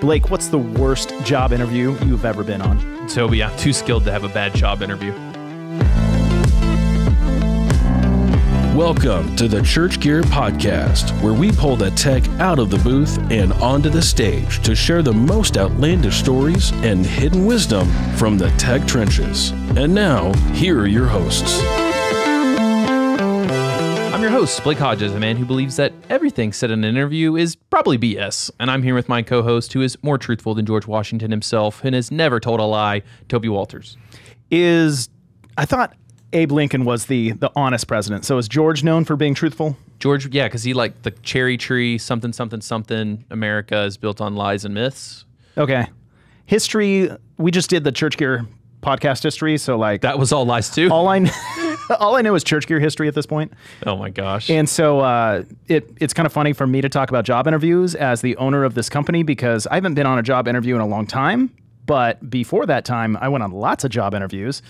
Blake, what's the worst job interview you've ever been on? Toby, I'm too skilled to have a bad job interview. Welcome to the Church Gear Podcast, where we pull the tech out of the booth and onto the stage to share the most outlandish stories and hidden wisdom from the tech trenches. And now, here are your hosts. I'm your host, Blake Hodges, a man who believes that everything said in an interview is probably BS. And I'm here with my co-host, who is more truthful than George Washington himself and has never told a lie, Toby Walters. I thought Abe Lincoln was the honest president. So is George known for being truthful? George, yeah, because he like the cherry tree, something, America is built on lies and myths. Okay. History, we just did the Church Gear podcast history, so like... That was all lies too? All I know is Church Gear history at this point. Oh my gosh. And so it's kind of funny for me to talk about job interviews as the owner of this company because I haven't been on a job interview in a long time. But before that time, I went on lots of job interviews.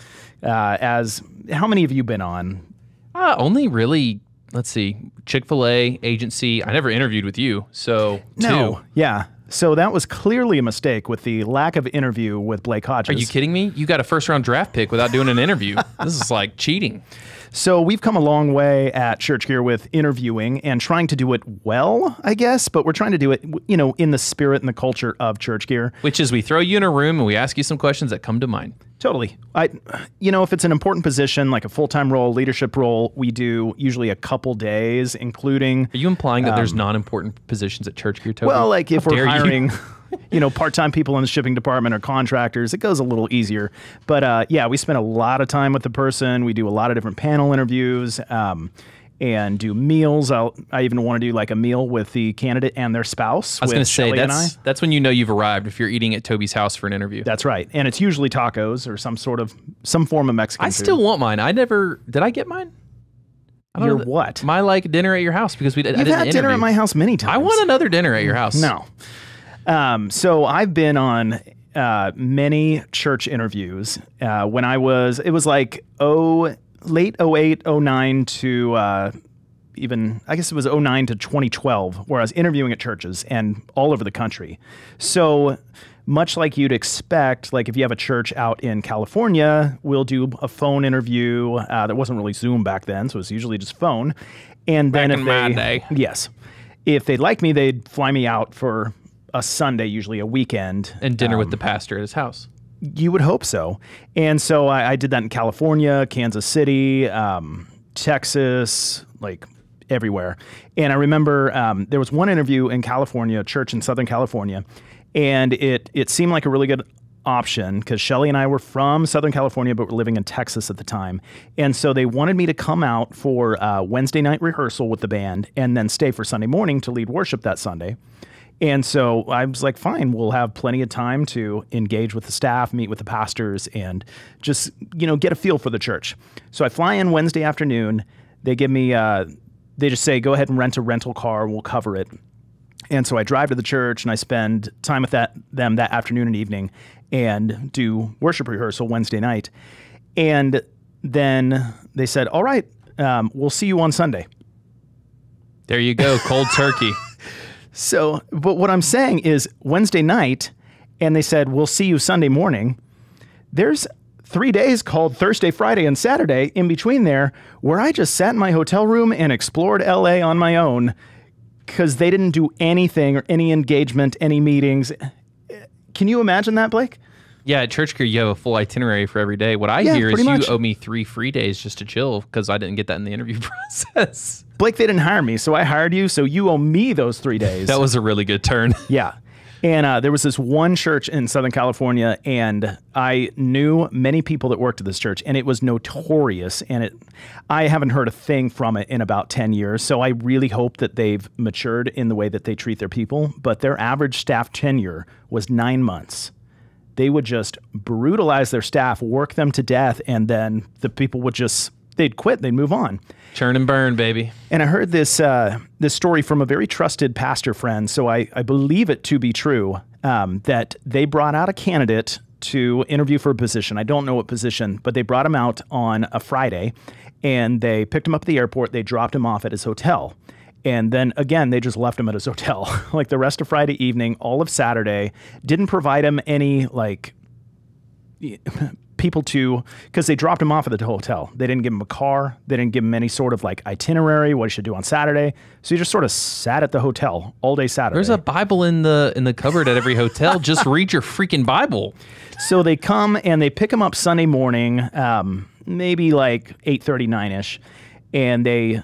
How many have you been on? Only really, let's see, Chick-fil-A, agency. I never interviewed with you, so No. two. Yeah. So that was clearly a mistake with the lack of interview with Blake Hodges. Are you kidding me? You got a first-round draft pick without doing an interview. This is like cheating. So we've come a long way at Church Gear with interviewing and trying to do it well, I guess, but we're trying to do it, in the spirit and the culture of Church Gear. Which is we throw you in a room and we ask you some questions that come to mind. Totally. If it's an important position, like a full-time role, leadership role, we do usually a couple days, including... Are you implying that there's non-important positions at Church Gear, Toby? Well, like if we're hiring... you? Part-time people in the shipping department or contractors, it goes a little easier. But we spend a lot of time with the person. We do a lot of different panel interviews and do meals. I even want to do like a meal with the candidate and their spouse. I was going to say, that's when you know you've arrived if you're eating at Toby's house for an interview. That's right. And it's usually tacos or some form of Mexican food. Still want mine. Did I get mine? What? My dinner at your house because I didn't You've had dinner at my house many times. I want another dinner at your house. No. So I've been on many church interviews when it was like late 08, 09 to even, I guess it was 09 to 2012, where I was interviewing at churches and all over the country. So much like you'd expect, like if you have a church out in California, we'll do a phone interview. There wasn't really Zoom back then, so it was usually just phone. And then back in my day. Yes. If they'd like me, they'd fly me out for a Sunday, usually a weekend. And dinner with the pastor at his house. You would hope so. And so I did that in California, Kansas City, Texas, like everywhere. And I remember there was one interview in California, a church in Southern California, and it seemed like a really good option because Shelly and I were from Southern California, but were living in Texas at the time. And so they wanted me to come out for Wednesday night rehearsal with the band and then stay for Sunday morning to lead worship that Sunday. And so I was like, fine, we'll have plenty of time to engage with the staff, meet with the pastors, and just, get a feel for the church. So I fly in Wednesday afternoon. They give me, they just say, go ahead and rent a rental car. We'll cover it. And so I drive to the church and I spend time with them that afternoon and evening and do worship rehearsal Wednesday night. And then they said, all right, we'll see you on Sunday. There you go, cold turkey. So, but what I'm saying is Wednesday night, and they said, we'll see you Sunday morning. There's 3 days called Thursday, Friday, and Saturday in between there where I just sat in my hotel room and explored LA on my own because they didn't do anything or any engagement, any meetings. Can you imagine that, Blake? Yeah, at Church Gear, you have a full itinerary for every day. What I hear is you owe me 3 free days just to chill because I didn't get that in the interview process. Blake, they didn't hire me, so I hired you, so you owe me those 3 days. That was a really good turn. Yeah. And there was this one church in Southern California, and I knew many people that worked at this church, and it was notorious, and I haven't heard a thing from it in about 10 years, so I really hope that they've matured in the way that they treat their people, but their average staff tenure was 9 months. They would just brutalize their staff, work them to death, and then the people would they'd quit, they'd move on. Churn and burn, baby. And I heard this story from a very trusted pastor friend, so I believe it to be true, that they brought out a candidate to interview for a position. I don't know what position, but they brought him out on a Friday, and they picked him up at the airport. They dropped him off at his hotel. And then again, they just left him at his hotel, like the rest of Friday evening, all of Saturday, didn't provide him any like people to, because they dropped him off at the hotel. They didn't give him a car. They didn't give him any sort of like itinerary, what he should do on Saturday. So he just sort of sat at the hotel all day Saturday. There's a Bible in the cupboard at every hotel. Just read your freaking Bible. So they come and they pick him up Sunday morning, maybe like 8:39ish, and they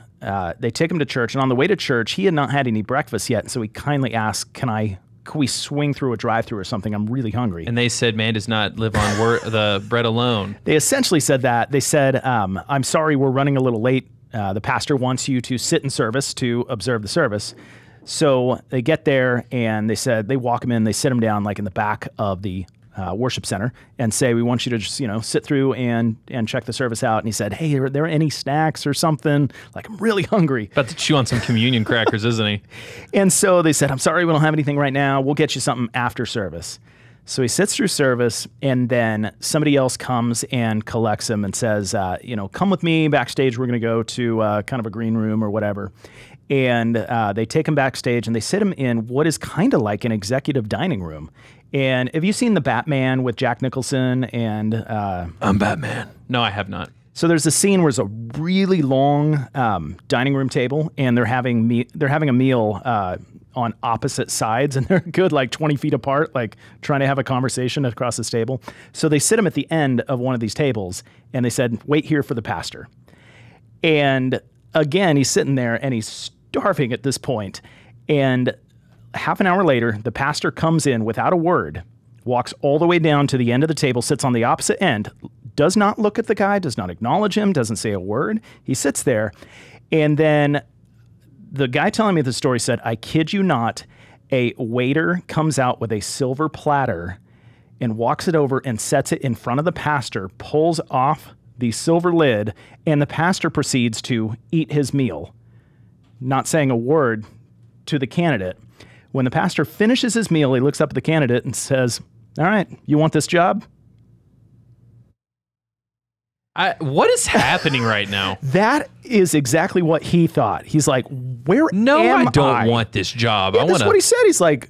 take him to church. And on the way to church, he had not had any breakfast yet. So he kindly asked, can we swing through a drive-thru or something? I'm really hungry. And they said, man does not live on the bread alone. They essentially said that. They said, I'm sorry, we're running a little late. The pastor wants you to sit in service to observe the service. So they get there and they said, they walk him in, they sit him down like in the back of the worship center and say, we want you to just, sit through and check the service out. And he said, hey, are there any snacks or something? Like, I'm really hungry. About to chew on some communion crackers, isn't he? And so they said, I'm sorry, we don't have anything right now. We'll get you something after service. So he sits through service, and then somebody else comes and collects him and says, come with me backstage. We're going to go to kind of a green room or whatever. And they take him backstage and they sit him in what is kind of like an executive dining room. And have you seen The Batman with Jack Nicholson and... I'm Batman. No, I have not. So there's a scene where there's a really long dining room table, and they're having a meal on opposite sides, and they're good like 20 feet apart, like trying to have a conversation across this table. So they sit him at the end of one of these tables, and they said, wait here for the pastor. And again, he's sitting there, and he's starving at this point. And half an hour later, the pastor comes in without a word, walks all the way down to the end of the table, sits on the opposite end, does not look at the guy, does not acknowledge him, doesn't say a word. He sits there. And then the guy telling me the story said, I kid you not, a waiter comes out with a silver platter and walks it over and sets it in front of the pastor, pulls off the silver lid, and the pastor proceeds to eat his meal, not saying a word to the candidate. When the pastor finishes his meal, he looks up at the candidate and says, all right, you want this job? What is happening right now? That is exactly what he thought. He's like, I don't want this job. Yeah, that's what he said. He's like,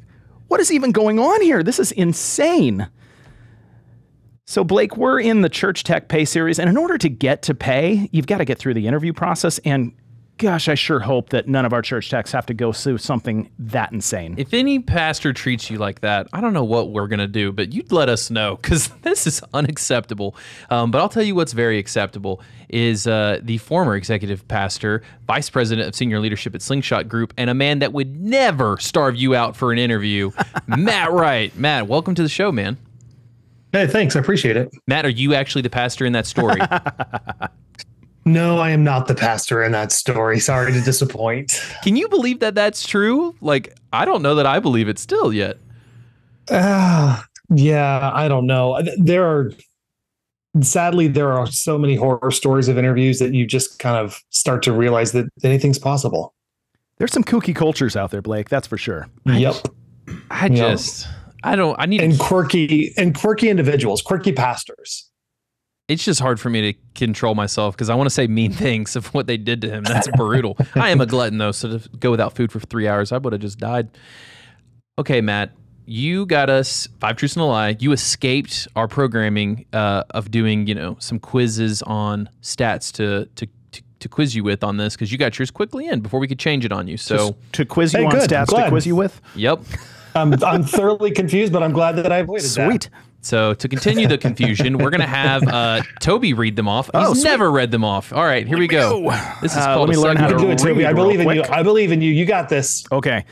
what is even going on here? This is insane. So Blake, we're in the Church Tech Pay series, and in order to get to pay, you've got to get through the interview process, and gosh, I sure hope that none of our church techs have to go through something that insane. If any pastor treats you like that, I don't know what we're going to do, but you'd let us know, because this is unacceptable. But I'll tell you what's very acceptable is the former executive pastor, vice president of senior leadership at Slingshot Group, and a man that would never starve you out for an interview, Matt Wright. Matt, welcome to the show, man. Hey, thanks. I appreciate it. Matt, are you actually the pastor in that story? No, I am not the pastor in that story. Sorry to disappoint. Can you believe that that's true? Like, I don't know that I believe it still yet. Yeah, I don't know. Sadly, there are so many horror stories of interviews that you just kind of start to realize that anything's possible. There's some kooky cultures out there, Blake. That's for sure. Yep. I need quirky individuals, quirky pastors. It's just hard for me to control myself because I want to say mean things of what they did to him. That's brutal. I am a glutton, though, so to go without food for 3 hours, I would have just died. Okay, Matt, you got us 5 Truths and a Lie. You escaped our programming of doing, some quizzes on stats to quiz you with on this because you got yours quickly in before we could change it on you. So to quiz you on stats to quiz you with? Yep. I'm thoroughly confused, but I'm glad that I avoided that. Sweet. So to continue the confusion, we're going to have Toby read them off. He's never read them off. All right, here we go. This is called let me learn how to do it, Toby. I believe in you. I believe in you. You got this. Okay.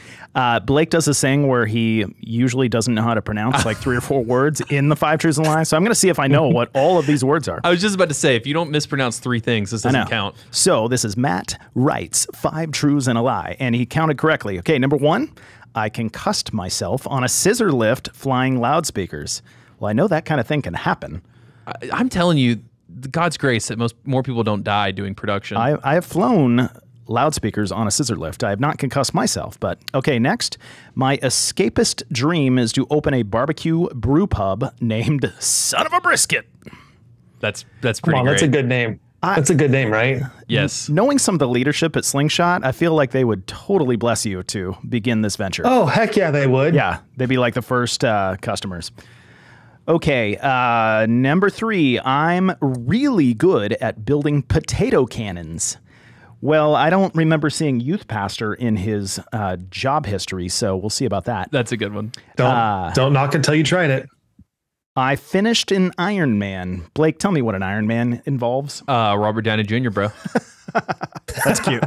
Blake does this thing where he usually doesn't know how to pronounce like 3 or 4 words in the 5 Truths and a Lie. So I'm going to see if I know what all of these words are. I was just about to say, if you don't mispronounce 3 things, this doesn't count. So this is Matt Wright's 5 Truths and a Lie, and he counted correctly. Okay, number 1, I concussed myself on a scissor lift flying loudspeakers. Well, I know that kind of thing can happen. I'm telling you, God's grace that more people don't die doing production. I have flown loudspeakers on a scissor lift. I have not concussed myself, but okay, next. My escapist dream is to open a barbecue brew pub named Son of a Brisket. That's pretty Come on, great. That's a good name. That's a good name, right? Yes. Knowing some of the leadership at Slingshot, I feel like they would totally bless you to begin this venture. Oh, heck yeah, they would. Yeah, they'd be like the first customers. Okay, number 3, I'm really good at building potato cannons. Well, I don't remember seeing youth pastor in his job history, so we'll see about that. That's a good one. Don't knock until you tried it. I finished an Iron Man. Blake, tell me what an Iron Man involves. Robert Downey Jr., bro. That's cute.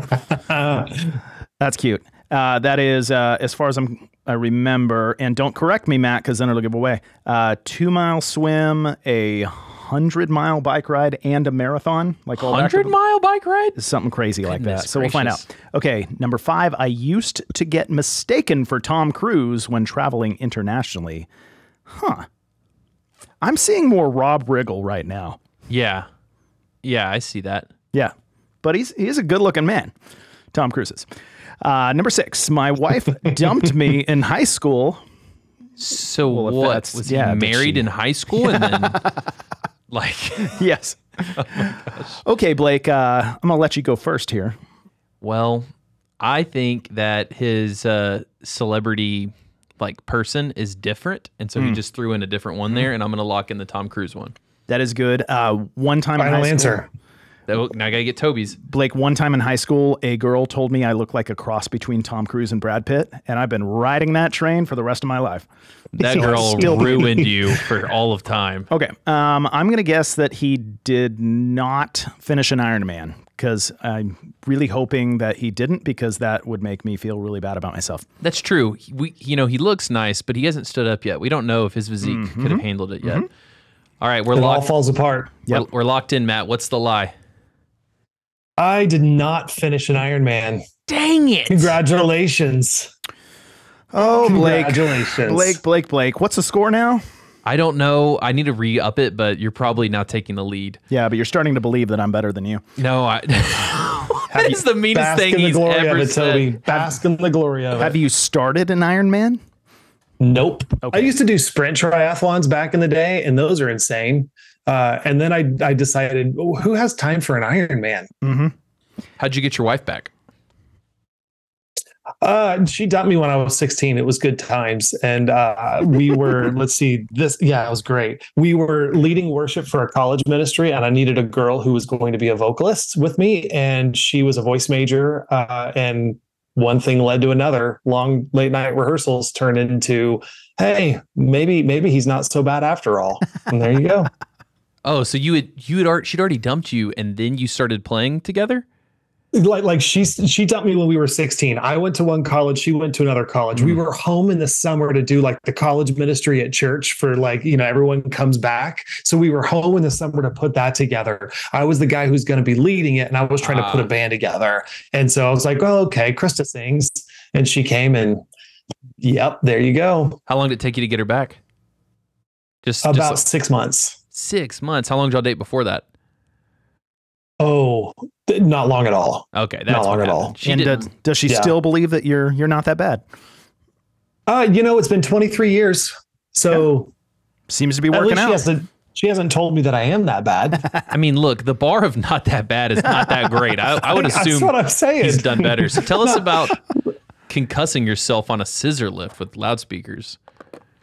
That's cute. That is, as far as I remember, and don't correct me, Matt, because then it'll give away. 2-mile swim, a 100-mile bike ride, and a marathon. Like all 100-mile bike ride? Something crazy like that. Goodness So we'll find out. Okay, number 5, I used to get mistaken for Tom Cruise when traveling internationally. Huh. I'm seeing more Rob Riggle right now. Yeah. Yeah, I see that. Yeah, but he's a good-looking man. Tom Cruise is. Number 6, my wife dumped me in high school. So Well, if what? that's- Was he yeah, did married she- in high school and then like Yes. Okay, Blake, I'm going to let you go first here. well, I think that his celebrity like person is different, and so he just threw in a different one there, and I'm going to lock in the Tom Cruise one. That is good. One time in Final high answer. school, Now I got to get Toby's. Blake, one time in high school, a girl told me I look like a cross between Tom Cruise and Brad Pitt, and I've been riding that train for the rest of my life. That So girl still- ruined you for all of time. Okay, I'm going to guess that he did not finish an Iron Man, because I'm really hoping that he didn't, because that would make me feel really bad about myself. That's true. He looks nice, but he hasn't stood up yet. We don't know if his physique could have handled it yet. All right, we're It all locked. falls apart. We're locked in, Matt. What's the lie? I did not finish an Iron Man. Dang it! Congratulations. Oh, Blake. Congratulations. Blake. What's the score now? I don't know. I need to re-up it, but you're probably now taking the lead. Yeah, but you're starting to believe that I'm better than you. No, that is the meanest Bask thing in the he's glory of ever it, Toby. said. Bask in the glory of Have it. you started an Iron Man? Nope. Okay. I used to do sprint triathlons back in the day, and those are insane. And then I decided, who has time for an Iron Man? How'd you get your wife back? She dumped me when I was 16. It was good times. And we were, let's see, it was great. We were leading worship for a college ministry, and I needed a girl who was going to be a vocalist with me. And she was a voice major. And one thing led to another. Long late night rehearsals turned into, hey, maybe he's not so bad after all. And there you go. Oh, so she'd already dumped you, and then you started playing together? Like she dumped me when we were 16. I went to one college, she went to another college. We were home in the summer to do like the college ministry at church for everyone comes back. So we were home in the summer to put that together. I was the guy who's going to be leading it, and I was trying to put a band together. And so I was like, oh, okay, Krista sings. And she came, and yep, there you go. How long did it take you to get her back? Just About 6 months. 6 months. How long did y'all date before that? Oh, not long at all. Okay, that's Not long what at all. happened. She And didn't. does she Yeah. still believe that you're not that bad? It's been 23 years. So Seems to be at working least out. she hasn't told me that I am that bad. I mean, look, the bar of not that bad is not that great. I would assume That's what I'm saying. he's done better. So tell us about concussing yourself on a scissor lift with loudspeakers.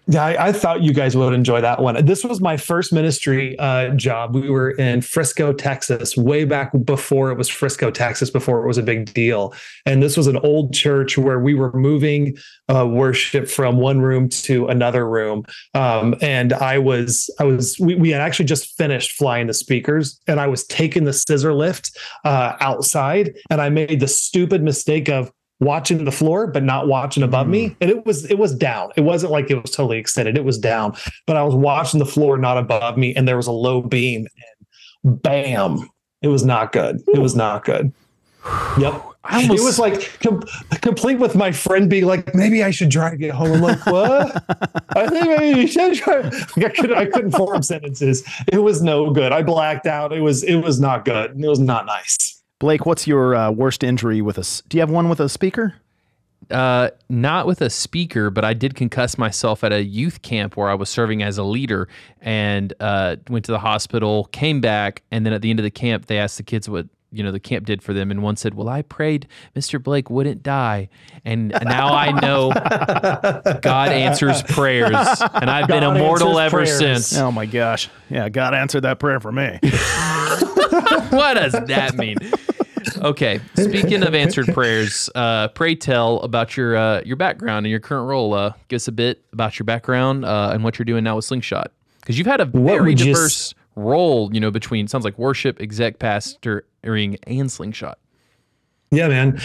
Yeah, I thought you guys would enjoy that one. This was my first ministry job. We were in Frisco, Texas, way back before it was Frisco, Texas, before it was a big deal. And this was an old church where we were moving worship from one room to another room. And we had actually just finished flying the speakers, and I was taking the scissor lift outside, and I made the stupid mistake of watching the floor, but not watching above me. And it was down. It wasn't like it was totally extended. It was down, but I was watching the floor, not above me. And there was a low beam, and bam, it was not good. It was not good. Yep. It was like complete with my friend being like, maybe I should drive you home. I'm like, what? I think maybe you should drive. I couldn't form sentences. It was no good. I blacked out. It was not good. It was not nice. Blake, what's your worst injury with do you have one with a speaker? Not with a speaker, but I did concuss myself at a youth camp where I was serving as a leader, and went to the hospital, came back, and then at the end of the camp, they asked the kids what the camp did for them, and one said, "Well, I prayed Mr. Blake wouldn't die," and now I know God answers prayers, and I've been immortal ever since. Oh my gosh, yeah, God answered that prayer for me. What does that mean? Okay, speaking of answered prayers, pray tell about your background and your current role. Give us a bit about your background and what you're doing now with Slingshot, because you've had a very diverse role, between, sounds like worship, exec pastoring, and Slingshot. Yeah, man.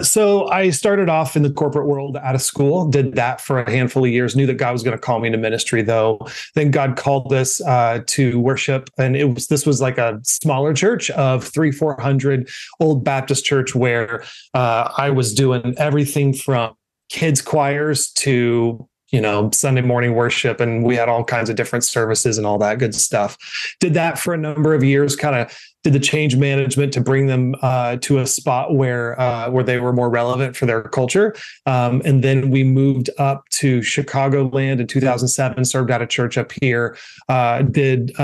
So I started off in the corporate world out of school, did that for a handful of years, knew that God was going to call me into ministry, though. Then God called us to worship. And this was like a smaller church of 300-400 old Baptist church where I was doing everything from kids choirs to Sunday morning worship, and we had all kinds of different services and all that good stuff. Did that for a number of years, kind of did the change management to bring them to a spot where they were more relevant for their culture. And then we moved up to Chicagoland in 2007, served at a church up here, did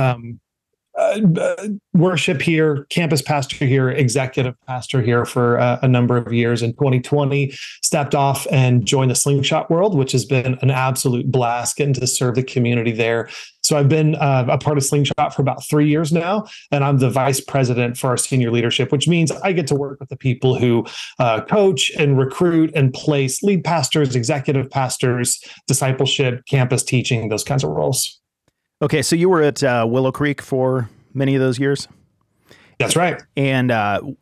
worship here, campus pastor here, executive pastor here for a number of years. In 2020, stepped off and joined the Slingshot world, which has been an absolute blast getting to serve the community there. So I've been a part of Slingshot for about 3 years now, and I'm the vice president for our senior leadership, which means I get to work with the people who coach and recruit and place lead pastors, executive pastors, discipleship, campus teaching, those kinds of roles. Okay, so you were at Willow Creek for many of those years? That's right. And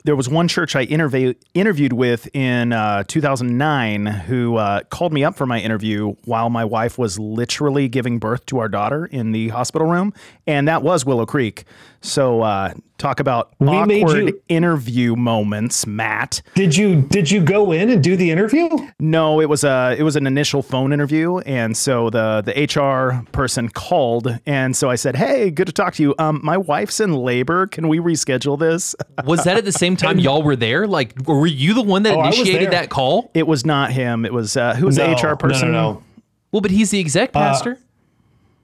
there was one church I interviewed with in 2009 who called me up for my interview while my wife was literally giving birth to our daughter in the hospital room, and that was Willow Creek. So talk about awkward interview moments, Matt. Did you go in and do the interview? No, it was an initial phone interview, and so the HR person called, and so I said, "Hey, good to talk to you. My wife's in labor. Can we reschedule this?" Was that at the same time y'all were there? Like, were you the one that initiated that call? It was not him. It was who was the HR person? No. Well, but he's the exec pastor.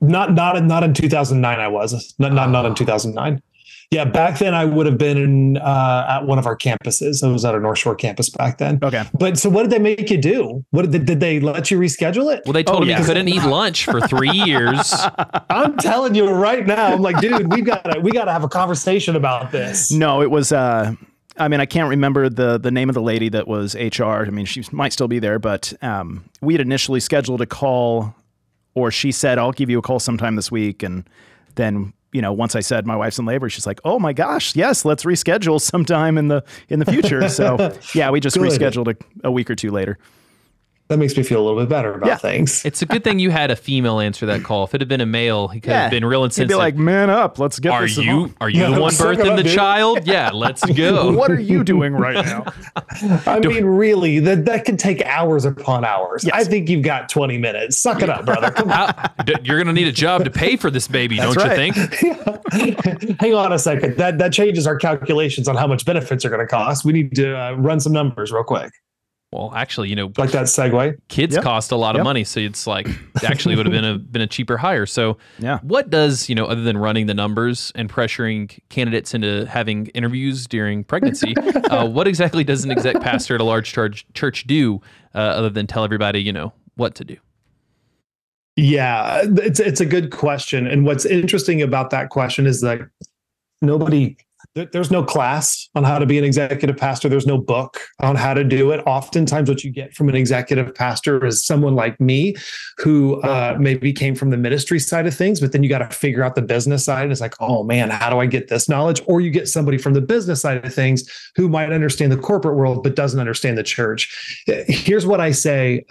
Not in 2009. I was not in 2009. Yeah, back then I would have been at one of our campuses. I was at our North Shore campus back then. Okay. But so what did they make you do? What did they let you reschedule it? Well, they told him you couldn't eat lunch for 3 years. I'm telling you right now, I'm like, dude, we gotta have a conversation about this. No, it was I can't remember the name of the lady that was HR. I mean, she might still be there, but we had initially scheduled a call, or she said, "I'll give you a call sometime this week." And then, once I said my wife's in labor, she's like, "Oh my gosh, yes, let's reschedule sometime in the future." So yeah, we just rescheduled a week or two later. That makes me feel a little bit better about things. It's a good thing you had a female answer that call. If it had been a male, he could have been real insensitive. He'd be like, "Man up, let's get this." Are you the one birthing the child? Yeah, let's go. What are you doing right now? I mean, really, that could take hours upon hours. Yes. I think you've got 20 minutes. Suck it up, brother. Come on. You're going to need a job to pay for this baby, don't you think? Hang on a second. That changes our calculations on how much benefits are going to cost. We need to run some numbers real quick. Well, actually, like that segue. Kids cost a lot of money, so it's like actually would have been a cheaper hire. So, what does other than running the numbers and pressuring candidates into having interviews during pregnancy, what exactly does an exec pastor at a large church do other than tell everybody what to do? Yeah, it's a good question, and what's interesting about that question is that there's no class on how to be an executive pastor. There's no book on how to do it. Oftentimes what you get from an executive pastor is someone like me who maybe came from the ministry side of things, but then you got to figure out the business side. And it's like, oh man, how do I get this knowledge? Or you get somebody from the business side of things who might understand the corporate world, but doesn't understand the church. Here's what I say.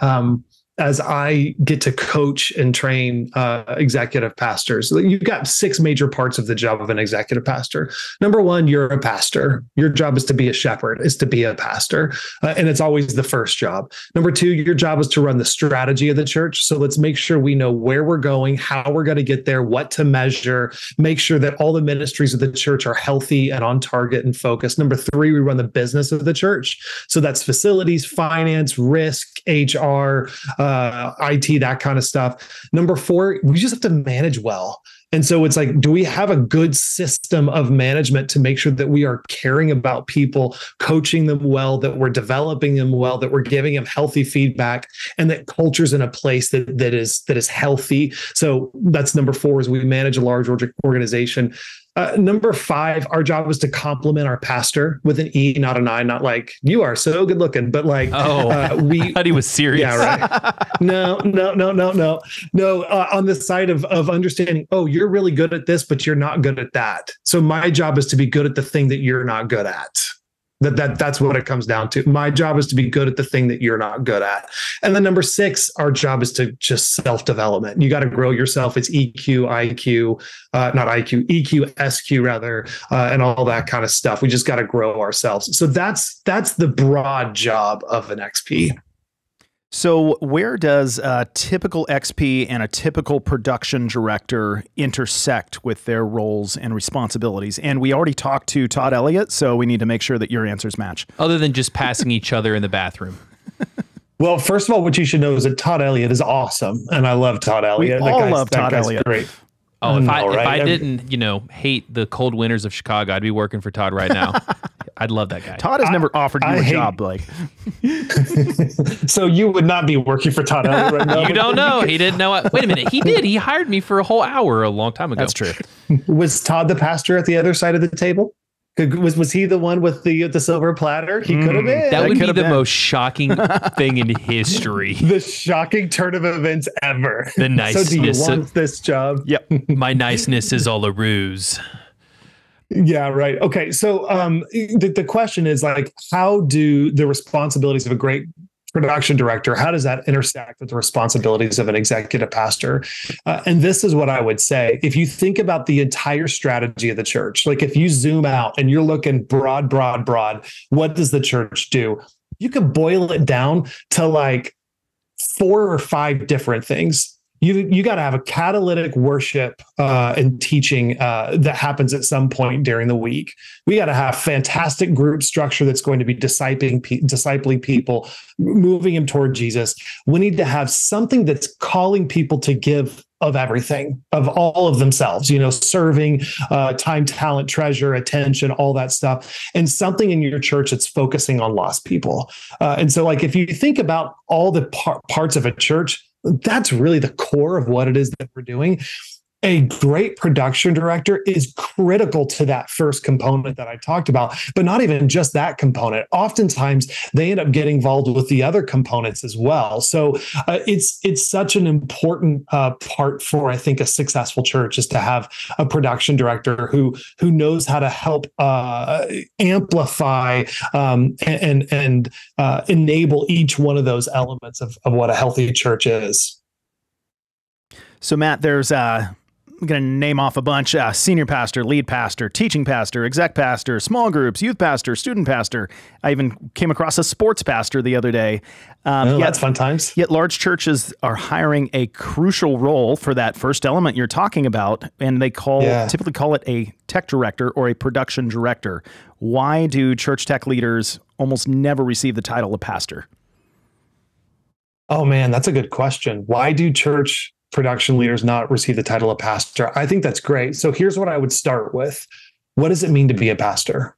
as I get to coach and train executive pastors. You've got 6 major parts of the job of an executive pastor. Number one, you're a pastor. Your job is to be a shepherd, is to be a pastor. And it's always the first job. Number two, your job is to run the strategy of the church. So let's make sure we know where we're going, how we're going to get there, what to measure, make sure that all the ministries of the church are healthy and on target and focused. Number three, we run the business of the church. So that's facilities, finance, risk, HR, IT, that kind of stuff. Number four, we just have to manage well. And so it's like, do we have a good system of management to make sure that we are caring about people, coaching them well, that we're developing them well, that we're giving them healthy feedback, and that culture's in a place that is healthy. So that's number four, is we manage a large organization. Number five, our job is to compliment our pastor with an E, not an I, not like, you are so good looking, but like, I thought he was serious. Yeah, right. No. On the side of understanding, oh, you're really good at this, but you're not good at that. So my job is to be good at the thing that you're not good at. That's what it comes down to. My job is to be good at the thing that you're not good at. And then number six, our job is to just self-development. You got to grow yourself. It's EQ, IQ, not IQ, EQ, SQ rather, and all that kind of stuff. We just got to grow ourselves. So that's the broad job of an XP. So where does a typical XP and a typical production director intersect with their roles and responsibilities? And we already talked to Todd Elliott, so we need to make sure that your answers match. Other than just passing each other in the bathroom. Well, first of all, what you should know is that Todd Elliott is awesome. And I love Todd Elliott. We all love Todd Elliott. Great. Oh, if I didn't, hate the cold winters of Chicago, I'd be working for Todd right now. I'd love that guy. Todd has never offered you a job, Blake. So you would not be working for Todd Elliott right now. You don't know. He didn't know. Wait a minute. He did. He hired me for a whole hour a long time ago. That's true. Was Todd the pastor at the other side of the table? Was he the one with the silver platter? He could have been. That would be the most shocking thing in history. The shocking turn of events ever. The niceness. So do you want this job? Yep. My niceness is all a ruse. Yeah, right. Okay. So the question is like, how do the responsibilities of a great production director, how does that intersect with the responsibilities of an executive pastor? And this is what I would say. If you think about the entire strategy of the church, like if you zoom out and you're looking broad, what does the church do? You can boil it down to like 4 or 5 different things. You got to have a catalytic worship and teaching that happens at some point during the week. We got to have fantastic group structure that's going to be discipling people, moving them toward Jesus. We need to have something that's calling people to give of everything, of all of themselves, serving, time, talent, treasure, attention, all that stuff, and something in your church that's focusing on lost people. And so like, if you think about all the parts of a church, that's really the core of what it is that we're doing. A great production director is critical to that first component that I talked about, but not even just that component. Oftentimes, they end up getting involved with the other components as well. So it's such an important part for, I think, a successful church is to have a production director who knows how to help amplify and enable each one of those elements of what a healthy church is. So, Matt, there's I'm going to name off a bunch: senior pastor, lead pastor, teaching pastor, exec pastor, small groups, youth pastor, student pastor. I even came across a sports pastor the other day. That's fun times. Yet large churches are hiring a crucial role for that first element you're talking about, and they typically call it a tech director or a production director. Why do church tech leaders almost never receive the title of pastor? Oh man, that's a good question. Why do church production leaders not receive the title of pastor? I think that's great. So here's what I would start with. What does it mean to be a pastor?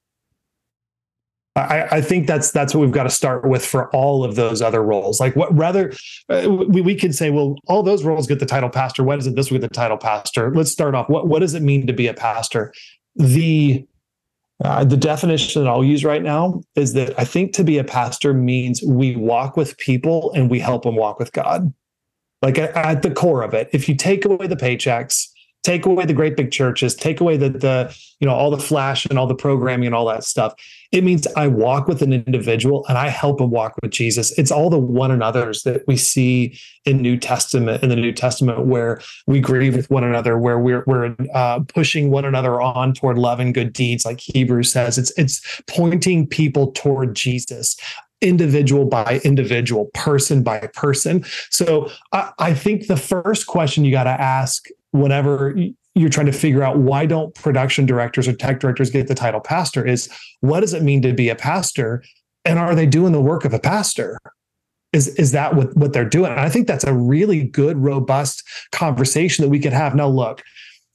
I think that's what we've got to start with for all of those other roles. Like we could say, well, all those roles get the title pastor. Why doesn't this one get the title pastor? Let's start off. What does it mean to be a pastor? The definition that I'll use right now is that I think to be a pastor means we walk with people and we help them walk with God. Like at the core of it, if you take away the paychecks, take away the great big churches, take away the all the flash and all the programming and all that stuff. It means I walk with an individual and I help him walk with Jesus. It's all the one another's that we see in the New Testament, where we grieve with one another, where we're pushing one another on toward love and good deeds, like Hebrews says. It's pointing people toward Jesus, individual by individual, person by person. So I think the first question you got to ask whenever you're trying to figure out why don't production directors or tech directors get the title pastor is, what does it mean to be a pastor? And are they doing the work of a pastor? Is that what they're doing? And I think that's a really good, robust conversation that we could have. Now, look,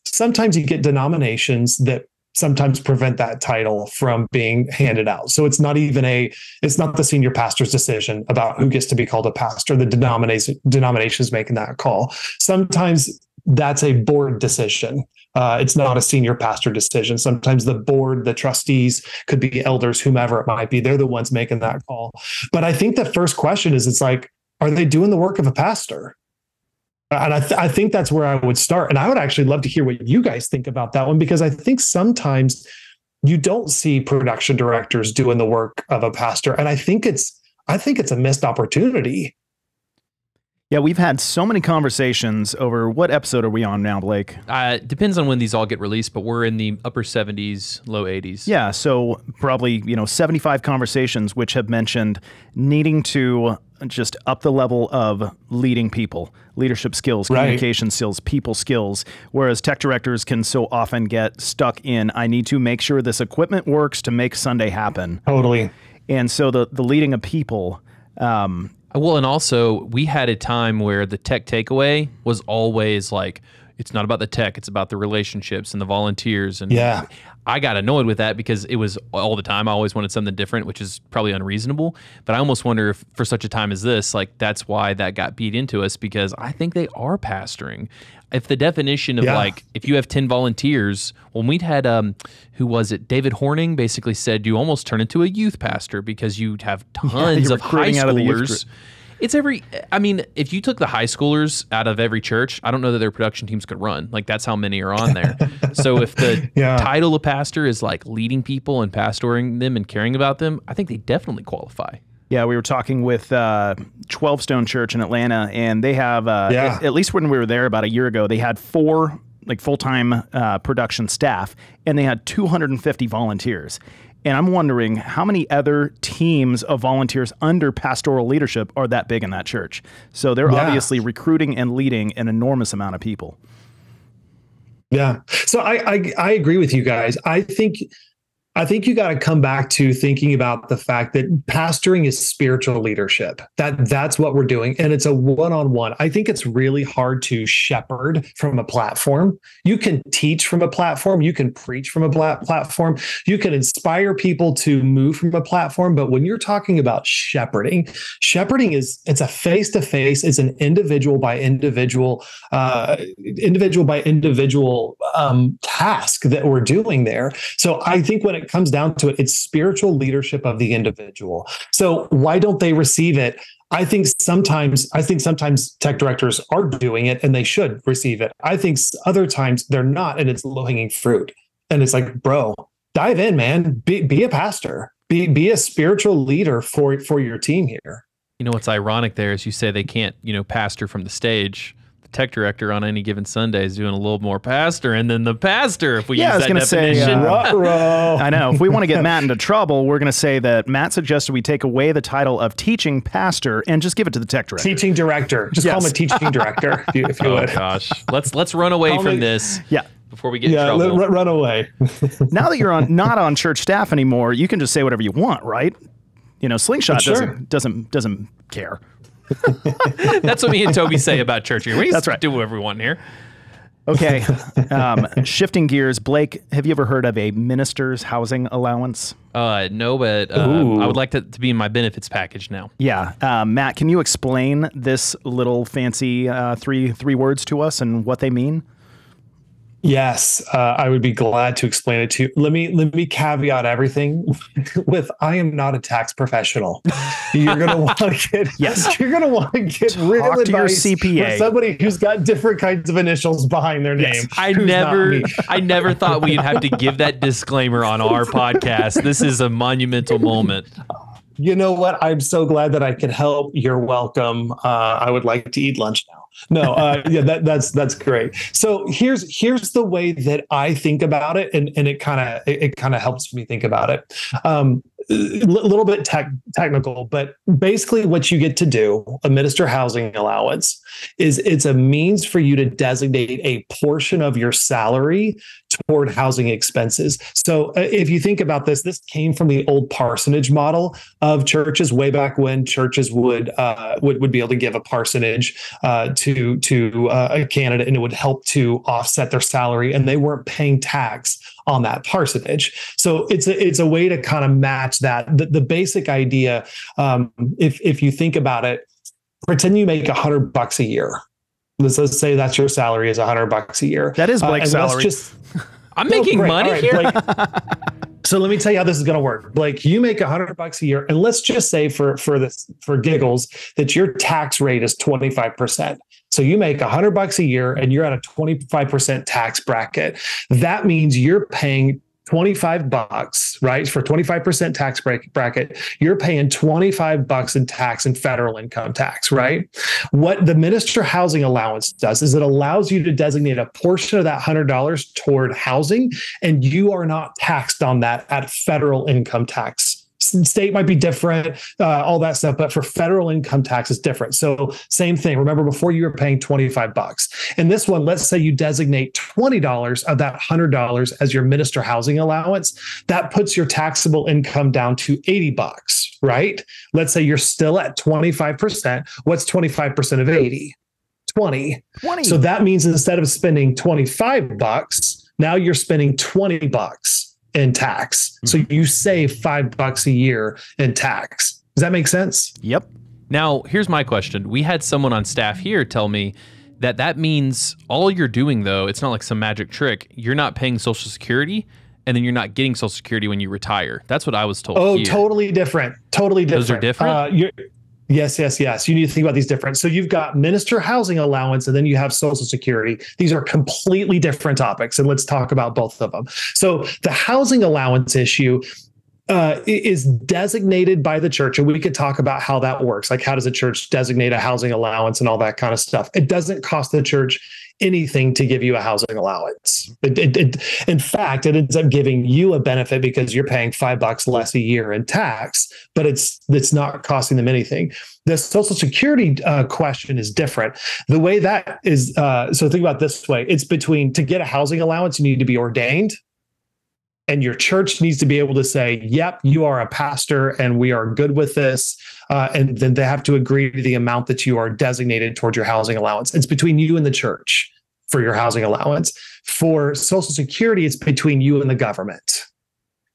sometimes you get denominations that sometimes prevent that title from being handed out. So it's not the senior pastor's decision about who gets to be called a pastor. The denomination is making that call. Sometimes that's a board decision. It's not a senior pastor decision. Sometimes the board, the trustees, could be elders, whomever it might be. They're the ones making that call. But I think the first question is, it's like, are they doing the work of a pastor? And I think that's where I would start. And I would actually love to hear what you guys think about that one, because I think sometimes you don't see production directors doing the work of a pastor. And I think it's a missed opportunity. Yeah, we've had so many conversations over, what episode are we on now, Blake? Depends on when these all get released, but we're in the upper 70s, low 80s. Yeah, so probably 75 conversations which have mentioned needing to just up the level of leading people, leadership skills, communication skills, people skills, whereas tech directors can so often get stuck in, I need to make sure this equipment works to make Sunday happen. Totally. And so the leading of people... Well, and also we had a time where the tech takeaway was always like, it's not about the tech, it's about the relationships and the volunteers. And yeah, I got annoyed with that because it was all the time. I always wanted something different, which is probably unreasonable. But I almost wonder if for such a time as this, like that's why that got beat into us, because I think they are pastoring. If the definition of like, if you have 10 volunteers, when we'd had, who was it? David Horning basically said you almost turn into a youth pastor because you have tons of high schoolers. If you took the high schoolers out of every church, I don't know that their production teams could run. Like that's how many are on there. So if the title of pastor is like leading people and pastoring them and caring about them, I think they definitely qualify. Yeah, we were talking with 12 Stone Church in Atlanta, and they have, at least when we were there about a year ago, they had 4 like full-time production staff, and they had 250 volunteers. And I'm wondering how many other teams of volunteers under pastoral leadership are that big in that church. So they're obviously recruiting and leading an enormous amount of people. Yeah. So I agree with you guys. I think you got to come back to thinking about the fact that pastoring is spiritual leadership. That's what we're doing. And it's a one-on-one. I think it's really hard to shepherd from a platform. You can teach from a platform. You can preach from a platform. You can inspire people to move from a platform. But when you're talking about shepherding it's a face-to-face. It's an individual by individual task that we're doing there. So I think when it comes down to it, it's spiritual leadership of the individual. So why don't they receive it? I think sometimes tech directors are doing it and they should receive it. I think other times they're not, and it's low-hanging fruit. And it's like, bro, dive in, man. Be a pastor. Be a spiritual leader for your team here. You know what's ironic there is you say they can't, pastor from the stage. Tech director on any given Sunday is doing a little more pastoring than the pastor, if we use that definition. I know. If we want to get Matt into trouble, we're going to say that Matt suggested we take away the title of teaching pastor and just give it to the tech director. Teaching director. Just call him a teaching director, if you would. Oh, gosh. Let's run away from this. Yeah. Before we get in trouble. Run away. Now that you're not on church staff anymore, you can just say whatever you want, right? Slingshot doesn't care. That's what me and Toby say about church here. That's right. Do whatever we want here. Okay. Shifting gears, Blake, have you ever heard of a minister's housing allowance? No, but I would like that to be in my benefits package now. Yeah. Matt, can you explain this little fancy three words to us and what they mean? Yes, I would be glad to explain it to you. Let me caveat everything with I am not a tax professional. You're going to want to get You're going to want to get real Talk to your advice CPA. from somebody who's got different kinds of initials behind their name. I never thought we'd have to give that disclaimer on our podcast. This is a monumental moment. You know what? I'm so glad that I could help. You're welcome. I would like to eat lunch now. No, yeah, that's great. So here's the way that I think about it, and it kind of helps me think about it. A little bit technical, but basically what you get to do, administer housing allowance, is it's a means for you to designate a portion of your salary toward housing expenses. So if you think about this came from the old parsonage model of churches way back when churches would be able to give a parsonage to a candidate, and it would help to offset their salary, and they weren't paying tax on that parsonage. So it's a way to kind of match that. The basic idea, if you think about it, pretend you make $100 a year. Let's say that's your salary is $100 a year. That is Blake's salary. I'm making money right, here. So let me tell you how this is going to work. Blake, you make $100 a year, and let's just say for giggles that your tax rate is 25%. So you make $100 a year and you're at a 25% tax bracket. That means you're paying $25, right? For 25% tax bracket, you're paying $25 in tax and federal income tax, right? What the Minister Housing Allowance does is it allows you to designate a portion of that $100 toward housing, and you are not taxed on that at federal income tax. State might be different, all that stuff, but for federal income tax, it's different. So same thing. Remember, before you were paying $25. And this one, let's say you designate $20 of that $100 as your minister housing allowance. That puts your taxable income down to $80, right? Let's say you're still at 25%. What's 25% of 80? 20. So that means instead of spending $25, now you're spending $20 in tax. So you save $5 a year in tax. Does that make sense? Yep. Now, here's my question. We had someone on staff here tell me that means all you're doing, though, it's not like some magic trick. You're not paying Social Security, and then you're not getting Social Security when you retire. That's what I was told. Oh, here. Totally different. Totally different. Those are different? Yes. You need to think about these different. So you've got minister housing allowance, and then you have Social Security. These are completely different topics, and let's talk about both of them. So the housing allowance issue is designated by the church, and we could talk about how that works. Like, how does a church designate a housing allowance and all that kind of stuff? It doesn't cost the church anything to give you a housing allowance. In fact, it ends up giving you a benefit because you're paying $5 less a year in tax, but it's not costing them anything. The Social Security question is different. The way that is, so think about it this way. It's between, to get a housing allowance, you need to be ordained, and your church needs to be able to say, yep, you are a pastor and we are good with this. And then they have to agree to the amount that you are designated towards your housing allowance. It's between you and the church for your housing allowance. For Social Security, it's between you and the government.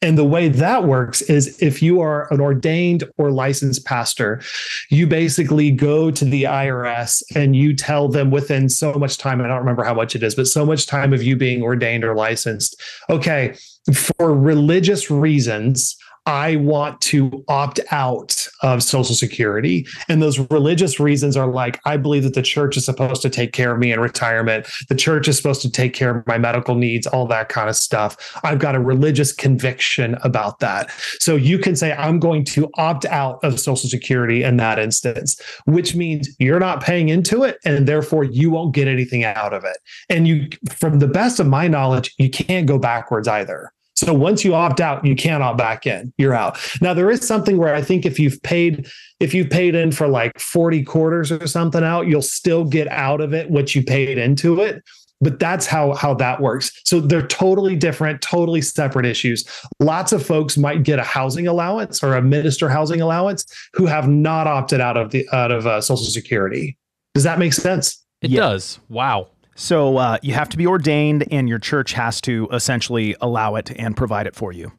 And the way that works is if you are an ordained or licensed pastor, you basically go to the IRS and you tell them within so much time, and I don't remember how much it is, but so much time of you being ordained or licensed. Okay, for religious reasons, I want to opt out of Social Security. And those religious reasons are like, I believe that the church is supposed to take care of me in retirement. The church is supposed to take care of my medical needs, all that kind of stuff. I've got a religious conviction about that. So you can say, I'm going to opt out of Social Security in that instance, which means you're not paying into it, and therefore you won't get anything out of it. And you, from the best of my knowledge, you can't go backwards either. So once you opt out, you can't opt back in. You're out. Now, there is something where I think if you've paid in for like 40 quarters or something out, you'll still get out of it what you paid into it. But that's how that works. So they're totally different, totally separate issues. Lots of folks might get a housing allowance or a minister housing allowance who have not opted out of Social Security. Does that make sense? It does. Wow. So you have to be ordained, and your church has to essentially allow it and provide it for you.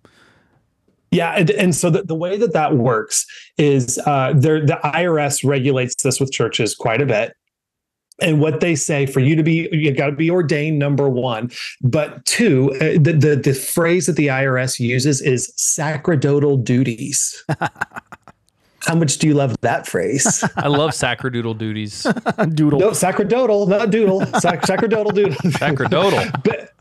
Yeah. And so the way that works is the IRS regulates this with churches quite a bit. And what they say for you to be, you got to be ordained, number one. But two, the phrase that the IRS uses is sacerdotal duties. How much do you love that phrase? I love sacerdotal duties. Doodle. No, sacerdotal, not doodle. Sacerdotal doodle. Sacerdotal. But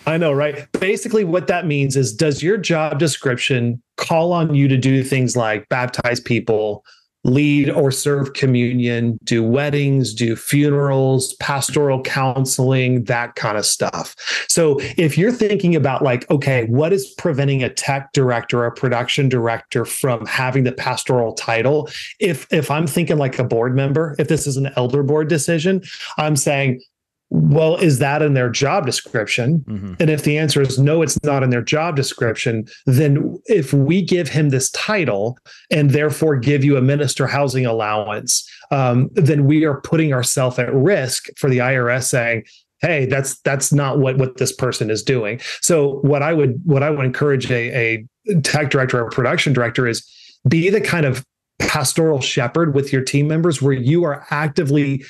I know, right? Basically, what that means is, does your job description call on you to do things like baptize people, lead or serve communion, do weddings, do funerals, pastoral counseling, that kind of stuff. So if you're thinking about like, okay, what is preventing a tech director or a production director from having the pastoral title? If I'm thinking like a board member, if this is an elder board decision, I'm saying, well, is that in their job description? Mm-hmm. And if the answer is no, it's not in their job description, then if we give him this title and therefore give you a minister housing allowance, then we are putting ourselves at risk for the IRS saying, hey, that's not what this person is doing. So what I would encourage a tech director or production director is be the kind of pastoral shepherd with your team members where you are actively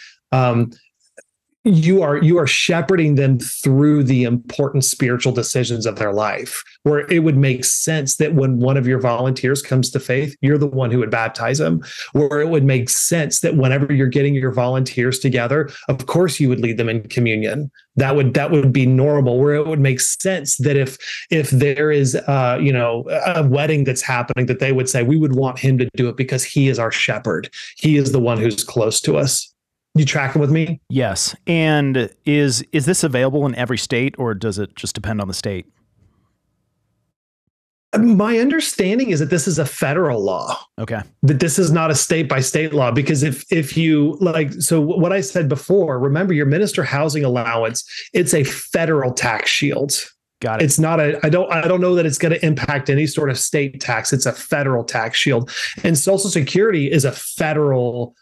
you are shepherding them through the important spiritual decisions of their life, where it would make sense that when one of your volunteers comes to faith, you're the one who would baptize them, where it would make sense that whenever you're getting your volunteers together, of course you would lead them in communion. That would be normal, where it would make sense that if there is a wedding that's happening, that they would say, we would want him to do it because he is our shepherd. He is the one who's close to us. You tracking with me? Yes. And is this available in every state, or does it just depend on the state? My understanding is that this is a federal law. Okay. That this is not a state by state law, because if you like, so what I said before, remember your minister housing allowance, it's a federal tax shield. Got it. It's not I don't know that it's going to impact any sort of state tax. It's a federal tax shield. And Social Security is a federal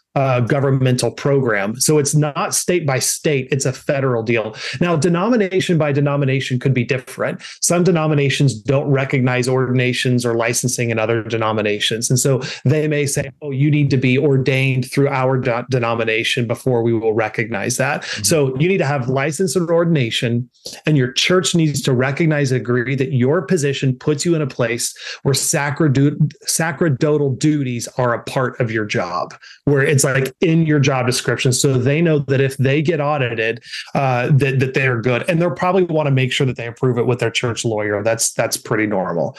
governmental program. So it's not state by state, it's a federal deal. Now, denomination by denomination could be different. Some denominations don't recognize ordinations or licensing in other denominations. And so they may say, oh, you need to be ordained through our denomination before we will recognize that. Mm-hmm. So you need to have license and ordination, and your church needs to recognize and agree that your position puts you in a place where sacerdotal duties are a part of your job, where it's like in your job description, so they know that if they get audited, that they're good, and they'll probably want to make sure that they approve it with their church lawyer. That's pretty normal.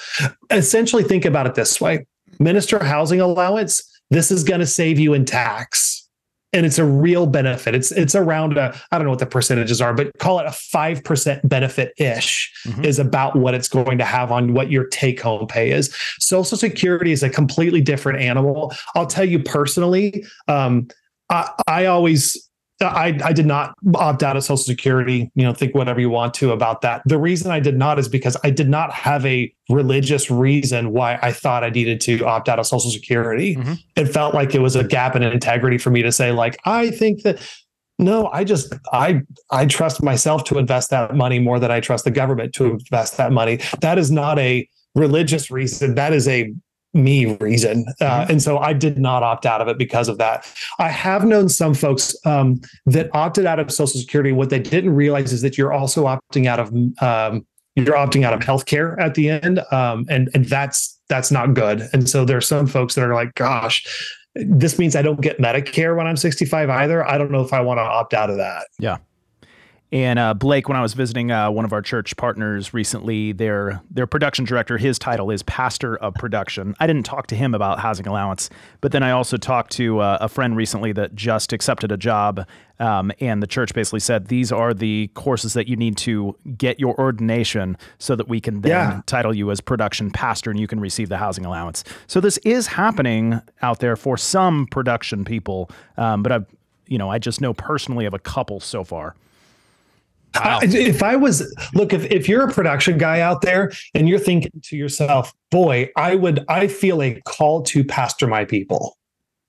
Essentially, think about it this way: minister housing allowance. This is going to save you in tax. And it's a real benefit. It's around I don't know what the percentages are, but call it a 5% benefit-ish is about what it's going to have on what your take-home pay is. Social Security is a completely different animal. I'll tell you personally, I did not opt out of Social Security. Think whatever you want to about that. The reason I did not is because I did not have a religious reason why I thought I needed to opt out of Social Security. Mm-hmm. It felt like it was a gap in integrity for me to say, like, I think that, no, I trust myself to invest that money more than I trust the government to invest that money. That is not a religious reason. That is a me reason. And so I did not opt out of it because of that. I have known some folks that opted out of Social Security. What they didn't realize is that you're also opting out of healthcare at the end. And that's not good. And so there are some folks that are like, gosh, this means I don't get Medicare when I'm 65 either. I don't know if I want to opt out of that. Yeah. And Blake, when I was visiting one of our church partners recently, their production director, his title is Pastor of Production. I didn't talk to him about housing allowance, but then I also talked to a friend recently that just accepted a job, and the church basically said, these are the courses that you need to get your ordination so that we can then title you as production pastor and you can receive the housing allowance. So this is happening out there for some production people, but I just know personally of a couple so far. Wow. If you're a production guy out there and you're thinking to yourself, boy, I feel a call to pastor my people.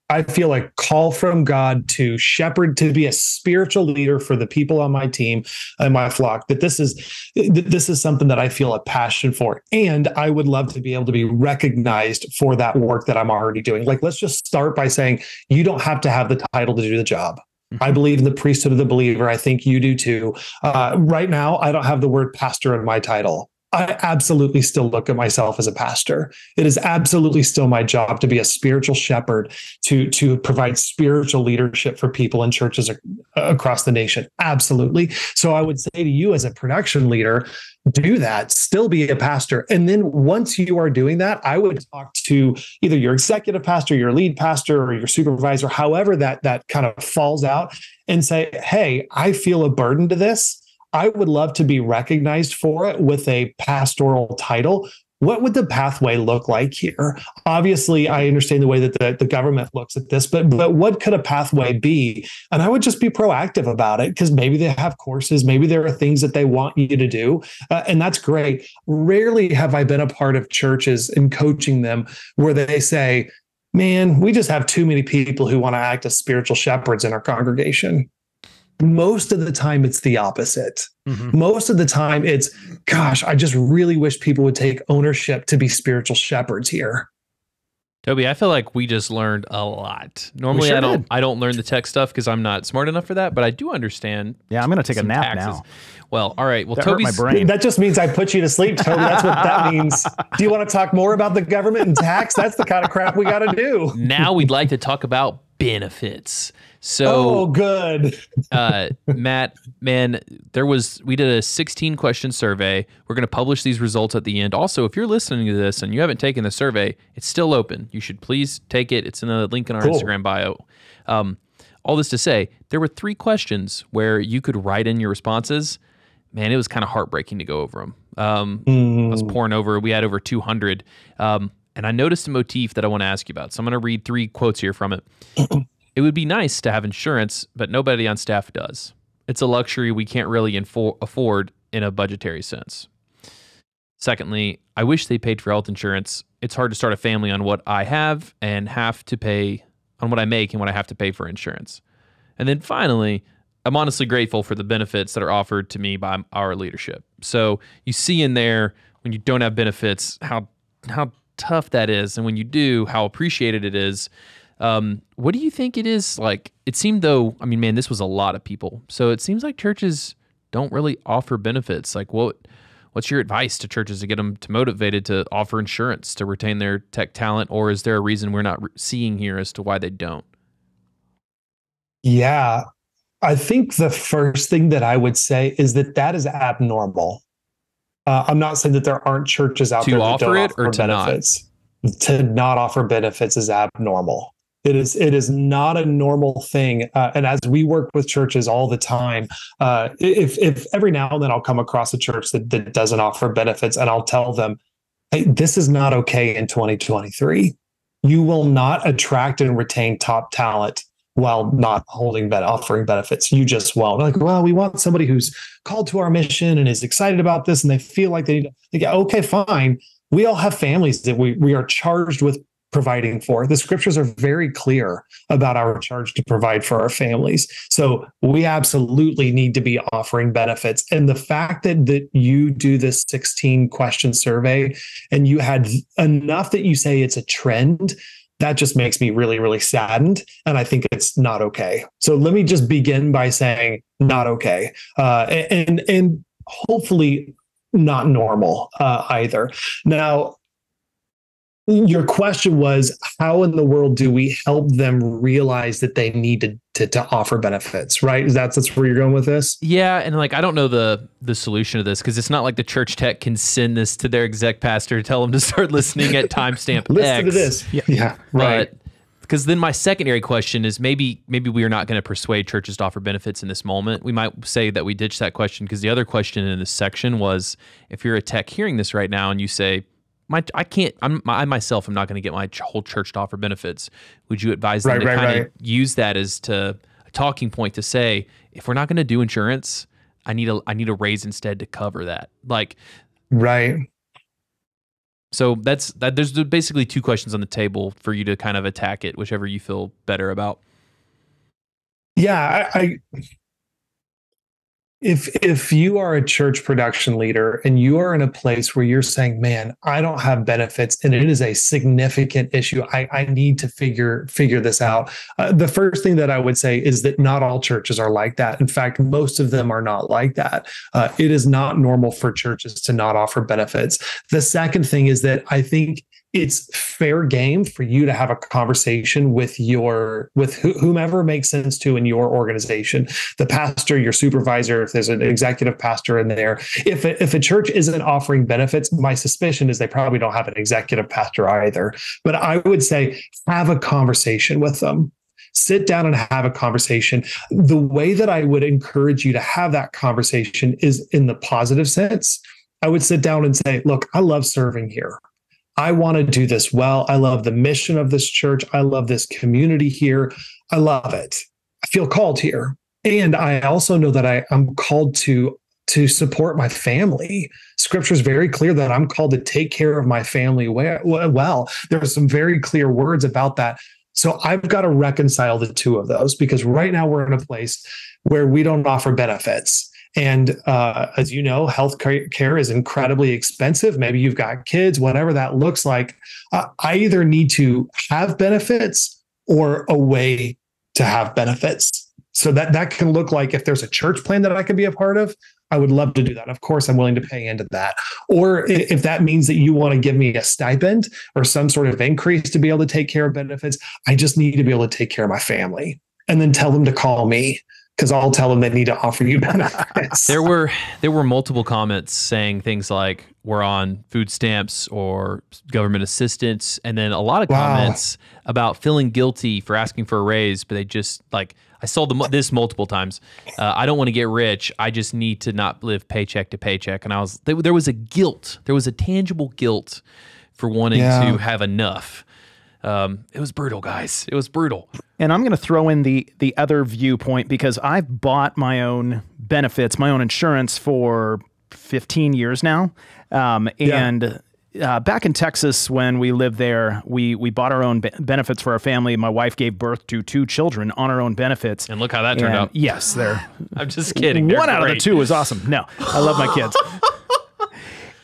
I feel a call from God to shepherd, to be a spiritual leader for the people on my team and my flock, that this is something that I feel a passion for. And I would love to be able to be recognized for that work that I'm already doing. Like, let's just start by saying, you don't have to have the title to do the job. I believe in the priesthood of the believer. I think you do too. Right now, I don't have the word pastor in my title. I absolutely still look at myself as a pastor. It is absolutely still my job to be a spiritual shepherd, to provide spiritual leadership for people in churches across the nation. Absolutely. So I would say to you as a production leader, do that, still be a pastor. And then once you are doing that, I would talk to either your executive pastor, your lead pastor, or your supervisor, however that kind of falls out, and say, hey, I feel a burden to this. I would love to be recognized for it with a pastoral title. What would the pathway look like here? Obviously, I understand the way that the government looks at this, but what could a pathway be? And I would just be proactive about it, because maybe they have courses, maybe there are things that they want you to do, and that's great. Rarely have I been a part of churches and coaching them where they say, man, we just have too many people who want to act as spiritual shepherds in our congregation. Most of the time, it's the opposite. Mm-hmm. Most of the time, it's, gosh, I just really wish people would take ownership to be spiritual shepherds here. Toby, I feel like we just learned a lot. Normally, I don't learn the tech stuff because I'm not smart enough for that, but I do understand. Yeah, I'm going to take a nap taxes now. Well, all right. Well, that hurt my brain. That just means I put you to sleep, Toby. That's what that means. Do you want to talk more about the government and tax? That's the kind of crap we got to do. Now we'd like to talk about benefits. So, good. Matt, man, we did a 16 question survey. We're going to publish these results at the end. Also, if you're listening to this and you haven't taken the survey, it's still open. You should please take it. It's in the link in our Instagram bio. All this to say, there were 3 questions where you could write in your responses. Man, it was kind of heartbreaking to go over them. I was pouring over. We had over 200. And I noticed a motif that I want to ask you about. So I'm going to read 3 quotes here from it. It would be nice to have insurance, but nobody on staff does. It's a luxury we can't really afford in a budgetary sense. Secondly, I wish they paid for health insurance. It's hard to start a family on what I have and have to pay on what I make and what I have to pay for insurance. And then finally, I'm honestly grateful for the benefits that are offered to me by our leadership. So you see in there, when you don't have benefits, how tough that is. And when you do, how appreciated it is. What do you think it is like? It seemed man, this was a lot of people. So it seems like churches don't really offer benefits. Like what's your advice to churches to get them motivated to offer insurance to retain their tech talent? Or is there a reason we're not seeing here as to why they don't? Yeah, I think the first thing that I would say is that is abnormal. I'm not saying that there aren't churches out there that don't offer benefits. To not offer benefits is abnormal. It is not a normal thing. And as we work with churches all the time, if every now and then I'll come across a church that doesn't offer benefits, and I'll tell them, hey, this is not okay in 2023. You will not attract and retain top talent while not offering benefits. You just won't. Like, well, we want somebody who's called to our mission and is excited about this, and they feel like they need to. Okay, fine. We all have families that we are charged with providing for. The scriptures are very clear about our charge to provide for our families. So we absolutely need to be offering benefits. And the fact that you do this 16 question survey and you had enough that you say it's a trend, that just makes me really, really saddened. And I think it's not okay. So let me just begin by saying not okay. And hopefully not normal either. Now, your question was, how in the world do we help them realize that they need to offer benefits, right? That's where you're going with this? Yeah, and I don't know the solution to this, because it's not like the church tech can send this to their exec pastor to tell them to start listening at timestamp Listen X. to this. Yeah, right. Because then my secondary question is maybe we are not going to persuade churches to offer benefits in this moment. We might say that we ditch that question, because the other question in this section was, if you're a tech hearing this right now and you say, I myself am not going to get my whole church to offer benefits, would you advise them to kind of use that as a talking point to say, if we're not going to do insurance, I need a raise instead to cover that? Right. So there's basically 2 questions on the table for you to kind of attack it, whichever you feel better about. Yeah, If you are a church production leader and you are in a place where you're saying, man, I don't have benefits and it is a significant issue, I need to figure this out. The first thing that I would say is that not all churches are like that. In fact, most of them are not like that. It is not normal for churches to not offer benefits. The second thing is that I think it's fair game for you to have a conversation with whomever makes sense to in your organization, the pastor, your supervisor, if there's an executive pastor in there. If a church isn't offering benefits, my suspicion is they probably don't have an executive pastor either. But I would say have a conversation with them. Sit down and have a conversation. The way that I would encourage you to have that conversation is in the positive sense. I would sit down and say, look, I love serving here. I want to do this well. I love the mission of this church. I love this community here. I love it. I feel called here. And I also know that I'm called to support my family. Scripture is very clear that I'm called to take care of my family well. There are some very clear words about that. So I've got to reconcile the two of those, because right now we're in a place where we don't offer benefits. And as you know, health care is incredibly expensive. Maybe you've got kids, whatever that looks like. I either need to have benefits or a way to have benefits. So that can look like, if there's a church plan that I can be a part of, I would love to do that. Of course, I'm willing to pay into that. Or if that means that you want to give me a stipend or some sort of increase to be able to take care of benefits, I just need to be able to take care of my family, and then tell them to call me, because I'll tell them they need to offer you benefits. There were multiple comments saying things like, we're on food stamps or government assistance. And then a lot of comments about feeling guilty for asking for a raise, but they just like, I saw this multiple times. I don't want to get rich. I just need to not live paycheck to paycheck. And there was a guilt. There was a tangible guilt for wanting to have enough. It was brutal, guys. It was brutal. And I'm going to throw in the other viewpoint, because I've bought my own benefits, my own insurance for 15 years now. And back in Texas, when we lived there, we bought our own benefits for our family. My wife gave birth to 2 children on her own benefits. And look how that turned out. Yes, I'm just kidding. One out of the 2 was awesome. No, I love my kids.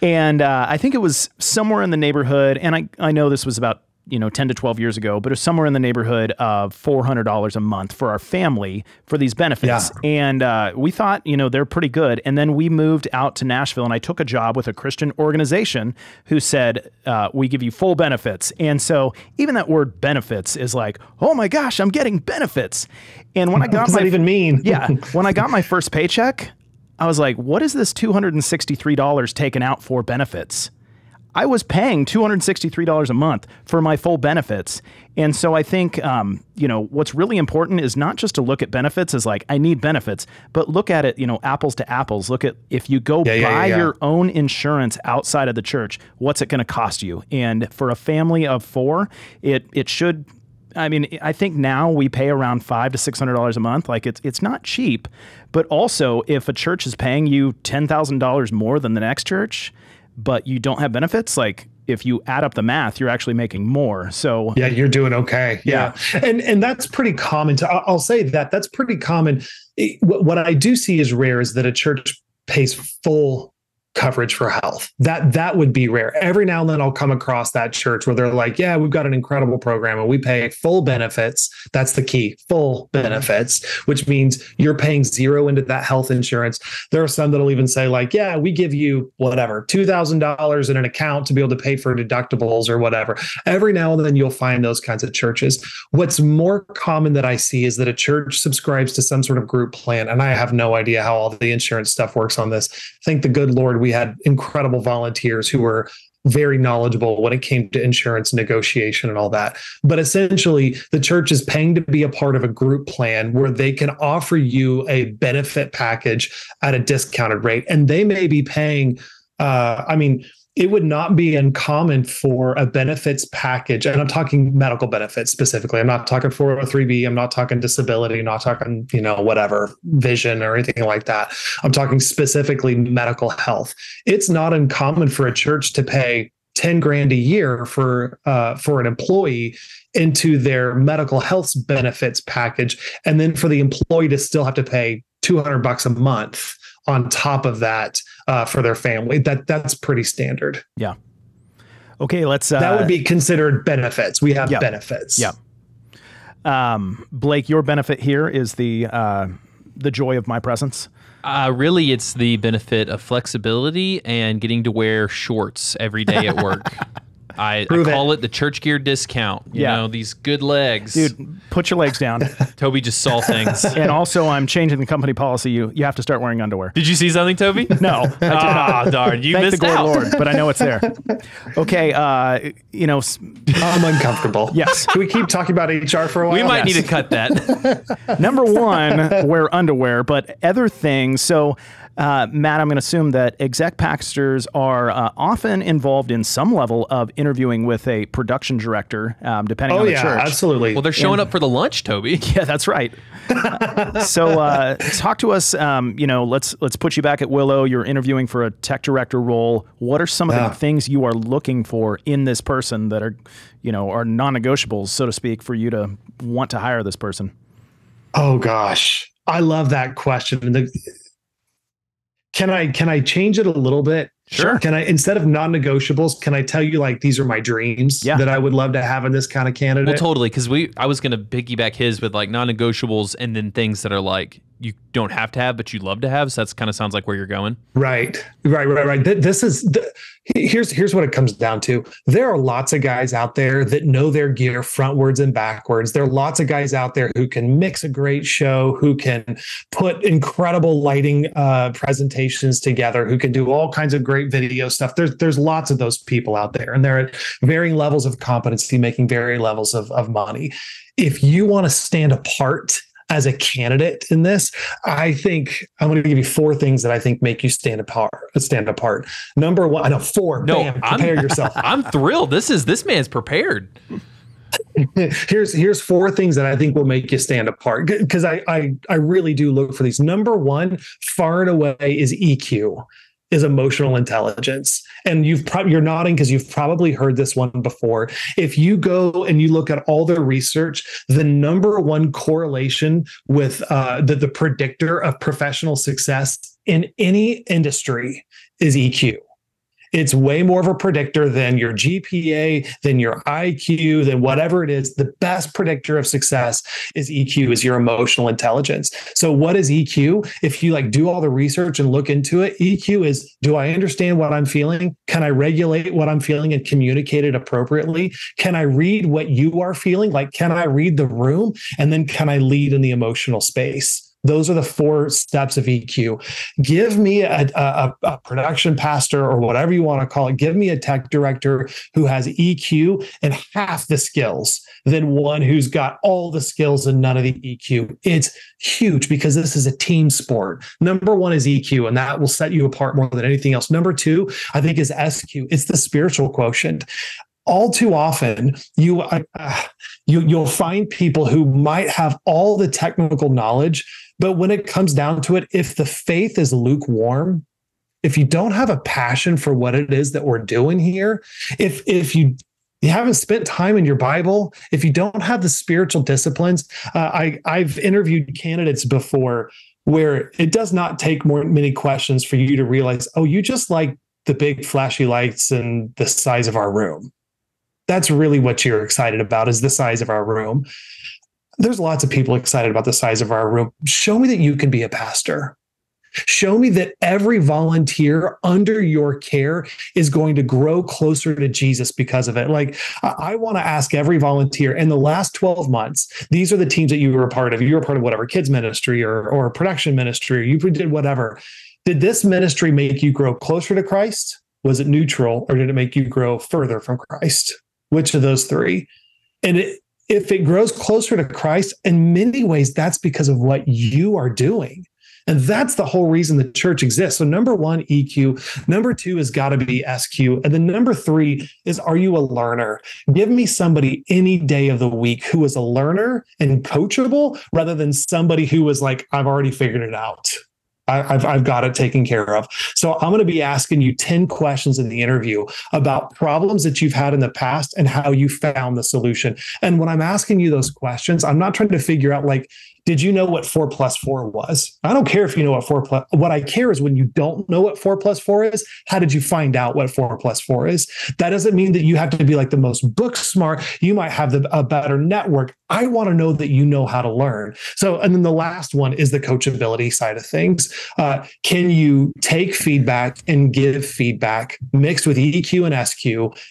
And I think it was somewhere in the neighborhood, and I know this was about 10 to 12 years ago, but it was somewhere in the neighborhood of $400 a month for our family for these benefits. Yeah. And we thought, they're pretty good. And then we moved out to Nashville, and I took a job with a Christian organization who said, we give you full benefits. And so even that word benefits is like, oh my gosh, I'm getting benefits. And when I got what does that even mean? Yeah. When I got my first paycheck, I was like, what is this $263 taken out for benefits? I was paying $263 a month for my full benefits. And so I think, what's really important is not just to look at benefits as like, I need benefits, but look at it, apples to apples. Look at, if you go buy your own insurance outside of the church, what's it going to cost you? And for a family of 4, it should, I think now we pay around $500 to $600 a month. Like it's not cheap, but also if a church is paying you $10,000 more than the next church, but you don't have benefits, like if you add up the math, you're actually making more. So yeah, you're doing okay. Yeah. And that's pretty common. I'll say that's pretty common. What I do see is rare is that a church pays full coverage for health. That would be rare. Every now and then I'll come across that church where they're like, yeah, we've got an incredible program and we pay full benefits. That's the key, full benefits, which means you're paying 0 into that health insurance. There are some that'll even say like, yeah, we give you whatever, $2,000 in an account to be able to pay for deductibles or whatever. Every now and then you'll find those kinds of churches. What's more common that I see is that a church subscribes to some sort of group plan. And I have no idea how all the insurance stuff works on this. Thank the good Lord, we had incredible volunteers who were very knowledgeable when it came to insurance negotiation and all that. But essentially, the church is paying to be a part of a group plan where they can offer you a benefit package at a discounted rate. And they may be paying, it would not be uncommon for a benefits package, and I'm talking medical benefits specifically. I'm not talking 403B. I'm not talking disability. I'm not talking, whatever, vision or anything like that. I'm talking specifically medical health. It's not uncommon for a church to pay $10,000 a year for an employee into their medical health benefits package, and then for the employee to still have to pay $200 a month on top of that for their family. That's pretty standard. Yeah. Okay, let's. That would be considered benefits. We have benefits. Yeah. Blake, your benefit here is the joy of my presence. Really, it's the benefit of flexibility and getting to wear shorts every day at work. I call it the church gear discount. You know, these good legs. Dude, put your legs down. Toby just saw things. And also, I'm changing the company policy. You have to start wearing underwear. Did you see something, Toby? No. Darn. You Thank missed the good out. Lord, but I know it's there. Okay, I'm uncomfortable. Yes. Can we keep talking about HR for a while? We might need to cut that. Number one, wear underwear, but other things. So, Matt, I'm going to assume that exec pastors are often involved in some level of interviewing with a production director, depending on the church. Absolutely. Well, they're showing up for the lunch, Toby. Yeah, that's right. So talk to us. Let's put you back at Willow. You're interviewing for a tech director role. What are some of the things you are looking for in this person that are non-negotiables, so to speak, for you to want to hire this person? Oh gosh, I love that question. Can I change it a little bit? Sure. Can I, instead of non-negotiables, can I tell you like these are my dreams that I would love to have in this kind of candidate? Well, totally. Because I was going to piggyback his with like non-negotiables and then things that are like you don't have to have, but you love to have. So that's kind of sounds like where you're going. Right. Here's what it comes down to. There are lots of guys out there that know their gear frontwards and backwards. There are lots of guys out there who can mix a great show, who can put incredible lighting presentations together, who can do all kinds of great video stuff. There's lots of those people out there, and they're at varying levels of competency, making varying levels of money. If you want to stand apart as a candidate in this, I think I'm going to give you 4 things that I think make you stand apart. Number 1, I know 4. No, bam, prepare yourself. I'm thrilled. This man's prepared. Here's 4 things that I think will make you stand apart, because I really do look for these. Number 1, far and away, is EQ. Is emotional intelligence. And you're nodding because you've probably heard this one before. If you go and you look at all the research, the number 1 correlation with the predictor of professional success in any industry is EQ. It's way more of a predictor than your GPA, than your IQ, than whatever it is. The best predictor of success is EQ, is your emotional intelligence. So what is EQ? If you do all the research and look into it, EQ is, do I understand what I'm feeling? Can I regulate what I'm feeling and communicate it appropriately? Can I read what you are feeling? Can I read the room? And then can I lead in the emotional space? Those are the 4 steps of EQ. Give me a production pastor, or whatever you want to call it. Give me a tech director who has EQ and half the skills than one who's got all the skills and none of the EQ. It's huge because this is a team sport. Number 1 is EQ, and that will set you apart more than anything else. Number 2, I think, is SQ. It's the spiritual quotient. All too often, you'll find people who might have all the technical knowledge, but when it comes down to it, if the faith is lukewarm, if you don't have a passion for what it is that we're doing here, if you haven't spent time in your Bible, if you don't have the spiritual disciplines, I've interviewed candidates before where it does not take many questions for you to realize, oh, you just like the big flashy lights and the size of our room. That's really what you're excited about, is the size of our room. There's lots of people excited about the size of our room. Show me that you can be a pastor. Show me that every volunteer under your care is going to grow closer to Jesus because of it. I want to ask every volunteer in the last 12 months, these are the teams that you were a part of. You were a part of whatever, kids ministry or production ministry, or you did whatever. Did this ministry make you grow closer to Christ? Was it neutral, or did it make you grow further from Christ? Which of those 3? And if it grows closer to Christ, in many ways, that's because of what you are doing. And that's the whole reason the church exists. So number 1, EQ. Number 2 has got to be SQ. And then number 3 is, are you a learner? Give me somebody any day of the week who is a learner and coachable, rather than somebody who is like, I've already figured it out. I've got it taken care of. So I'm going to be asking you 10 questions in the interview about problems that you've had in the past and how you found the solution. And when I'm asking you those questions, I'm not trying to figure out did you know what 4 plus 4 was? I don't care if you know what I care is when you don't know what 4 plus 4 is, how did you find out what 4 plus 4 is? That doesn't mean that you have to be like the most book smart. You might have a better network. I want to know that you know how to learn. So, and then the last one is the coachability side of things. Can you take feedback and give feedback mixed with EQ and SQ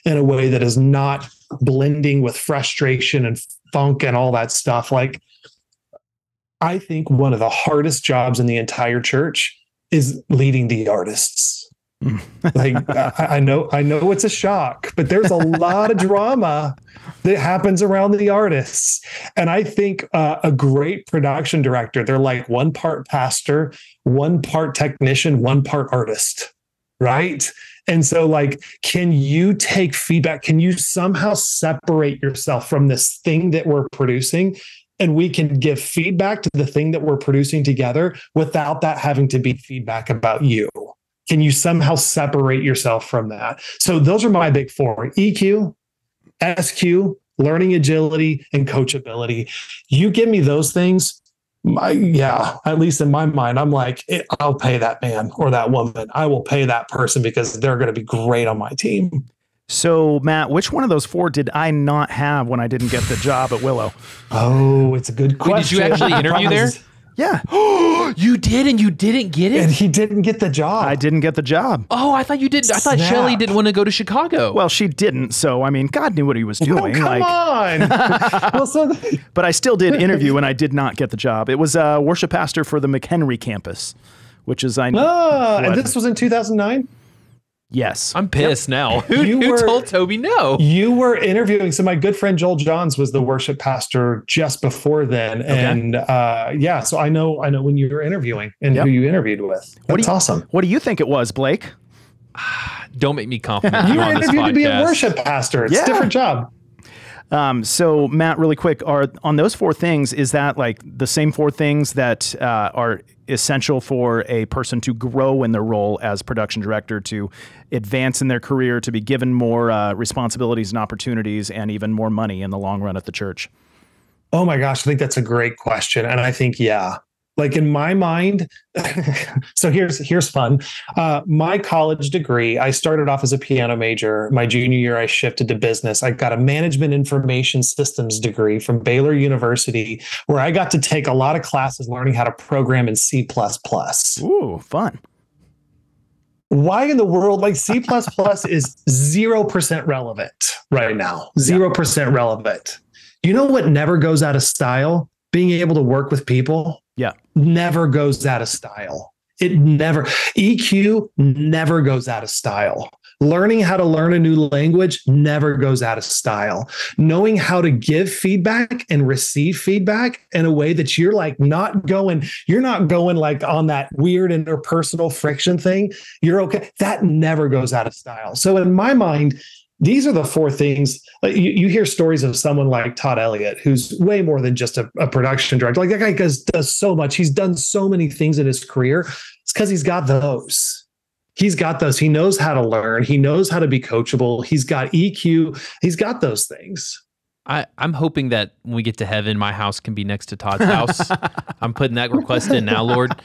in a way that is not blending with frustration and funk and all that stuff? Like, I think one of the hardest jobs in the entire church is leading the artists. Like, I know it's a shock, but there's a lot of drama that happens around the artists. And I think a great production director, they're like one part pastor, one part technician, one part artist, right? And so, like, can you take feedback? Can you somehow separate yourself from this thing that we're producing? And we can give feedback to the thing that we're producing together without that having to be feedback about you. Can you somehow separate yourself from that? So those are my big 4: EQ, SQ, learning agility, and coachability. You give me those things, at least in my mind, I'm like, I'll pay that man or that woman. I will pay that person because they're going to be great on my team. So, Matt, which one of those 4 did I not have when I didn't get the job at Willow? Oh, it's a good question. Wait, did you actually interview there? Yeah. You did, and you didn't get it? And he didn't get the job. I didn't get the job. Oh, I thought you did. I thought Shelley didn't want to go to Chicago. Well, she didn't. So, I mean, God knew what he was doing. Come on. But I still did interview, and I did not get the job. It was a worship pastor for the McHenry campus, which is, and this was in 2009? Yes. I'm pissed now. Who told Toby no? You were interviewing. So my good friend Joel Johns was the worship pastor just before then. Okay. And so I know when you were interviewing and who you interviewed with. That's awesome. What do you think it was, Blake? Don't make me confident. You were interviewed to be a worship pastor. It's a different job. So Matt, really quick, on those 4 things, is that like the same 4 things that are essential for a person to grow in their role as production director, to advance in their career, to be given more responsibilities and opportunities, and even more money in the long run at the church? Oh my gosh, I think that's a great question. And I think, like in my mind, so here's fun. My college degree, I started off as a piano major. My junior year, I shifted to business. I got a management information systems degree from Baylor University, where I got to take a lot of classes learning how to program in C++. Ooh, fun. Why in the world, like C++ is 0% relevant right now, 0% relevant. You know what never goes out of style? Being able to work with people. Yeah. Never goes out of style. EQ never goes out of style. Learning how to learn a new language never goes out of style. Knowing how to give feedback and receive feedback in a way that you're like you're not going like on that weird interpersonal friction thing. You're okay. That never goes out of style. So in my mind, these are the 4 things. Like you hear stories of someone like Todd Elliott, who's way more than just a production director. Like that guy does so much. He's done so many things in his career. It's because he's got those. He knows how to learn. He knows how to be coachable. He's got EQ. He's got those things. I'm hoping that when we get to heaven, my house can be next to Todd's house. I'm putting that request in now, Lord.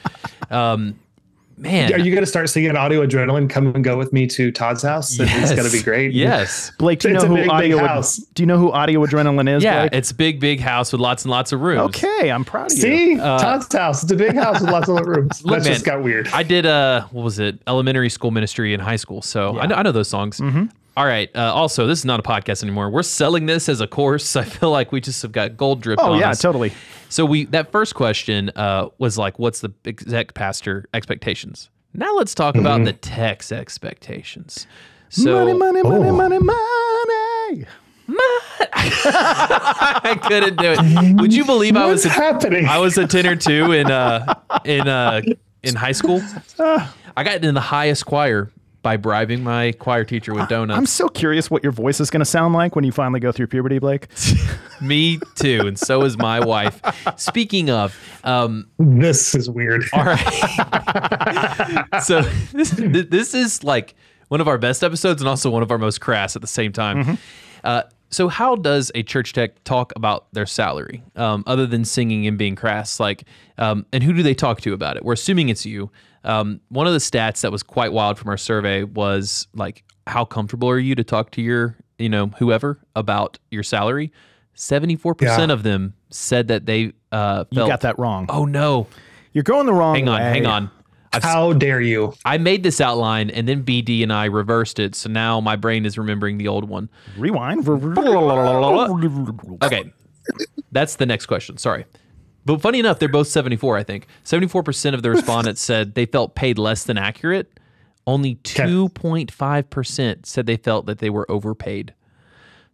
Man, are you going to start singing Audio Adrenaline? Come and go with me to Todd's house. Yes. It's going to be great. Yes, Blake, do you know who Audio Adrenaline is? Yeah, Blake? it's big house with lots and lots of rooms. Okay, I'm proud of you. See, Todd's house. It's a big house with lots of rooms. That just got weird. I did what was it? Elementary school ministry in high school, so I know those songs. Mm-hmm. All right. Also, this is not a podcast anymore. We're selling this as a course. I feel like we just have got gold dripped on us. Oh yeah, totally. So that first question was like, what's the exec pastor expectations? Now let's talk about the tech's expectations. So money. I couldn't do it. Would you believe I was a tenor too in high school? I got in the highest choir by bribing my choir teacher with donuts. I'm so curious what your voice is going to sound like when you finally go through puberty, Blake. Me too, and so is my wife. Speaking of, this is weird. All right. So this is like one of our best episodes and also one of our most crass at the same time. Mm-hmm. So how does a church tech talk about their salary, other than singing and being crass? Like, and who do they talk to about it? We're assuming it's you. One of the stats that was quite wild from our survey was like, how comfortable are you to talk to your, whoever about your salary? 74% of them said that they felt, You got that wrong. Oh no, You're going the wrong way. hang on. How dare you? I made this outline and then BD and I reversed it. So now my brain is remembering the old one. Rewind. Okay. That's the next question. Sorry. But funny enough, they're both 74, I think. 74% of the respondents said they felt paid less than accurate. Only 2.5% said they felt that they were overpaid.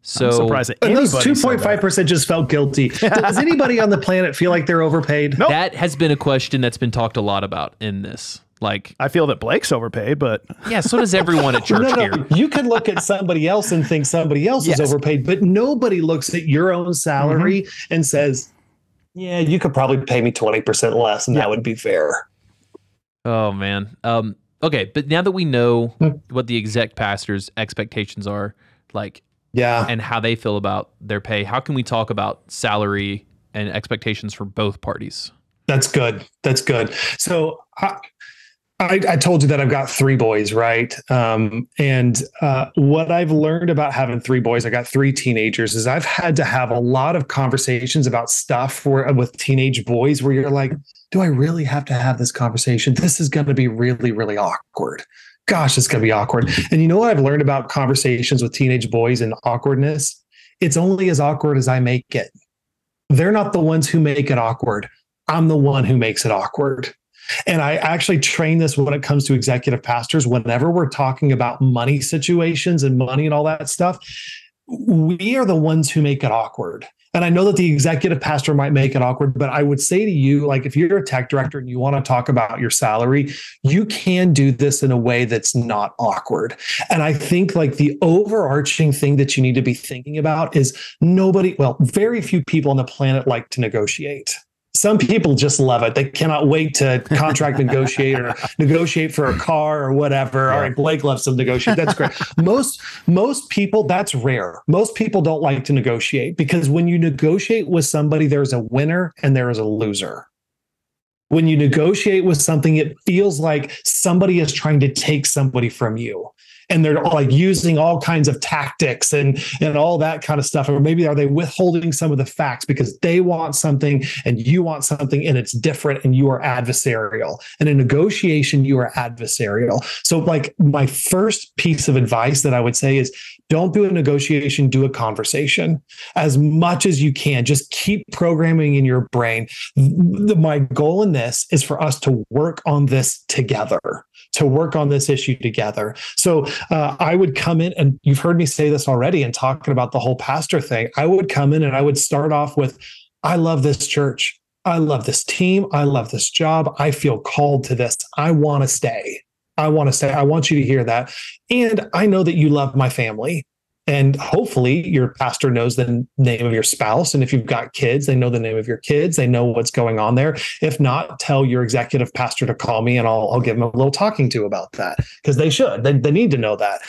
So I'm surprised that And those anybody said that. 2.5% just felt guilty. Does anybody on the planet feel like they're overpaid? Nope. that has been a question that's been talked a lot about in this. Like, I feel that Blake's overpaid, but yeah, so does everyone at church here. You can look at somebody else and think somebody else is overpaid, but nobody looks at your own salary and says, yeah, you could probably pay me 20% less and that would be fair. Oh, man. Okay, but now that we know what the exec pastor's expectations are, like, and how they feel about their pay, how can we talk about salary and expectations for both parties? That's good. That's good. So I told you that I've got 3 boys, right? And what I've learned about having 3 boys, I got 3 teenagers, is I've had to have a lot of conversations about stuff with teenage boys where you're like, do I really have to have this conversation? This is going to be really, really awkward. Gosh, it's going to be awkward. And you know what I've learned about conversations with teenage boys and awkwardness? It's only as awkward as I make it. They're not the ones who make it awkward. I'm the one who makes it awkward. And I actually train this when it comes to executive pastors. Whenever we're talking about money situations and money and all that stuff, we are the ones who make it awkward. And I know that the executive pastor might make it awkward, but I would say to you, like, if you're a tech director and you want to talk about your salary, you can do this in a way that's not awkward. And I think like the overarching thing that you need to be thinking about is very few people on the planet like to negotiate. Some people just love it. They cannot wait to contract negotiate or negotiate for a car or whatever. All right, Blake loves some negotiate. That's great. Most people, that's rare. Most people don't like to negotiate because when you negotiate with somebody, there's a winner and there is a loser. When you negotiate with something, it feels like somebody is trying to take somebody from you. And they're like using all kinds of tactics and all that kind of stuff. Or maybe are they withholding some of the facts because they want something and you want something and it's different and you are adversarial. And in negotiation, you are adversarial. So like my first piece of advice that I would say is don't do a negotiation, do a conversation as much as you can. Just keep programming in your brain. My goal in this is for us to work on this together. To work on this issue together. So I would come in, and you've heard me say this already and talking about the whole pastor thing. I would come in and I would start off with, I love this church. I love this team. I love this job. I feel called to this. I want to stay. I want to stay. I want you to hear that. And I know that you love my family. And hopefully your pastor knows the name of your spouse. And if you've got kids, they know the name of your kids. They know what's going on there. If not, tell your executive pastor to call me and I'll give them a little talking to about that because they should. They need to know that.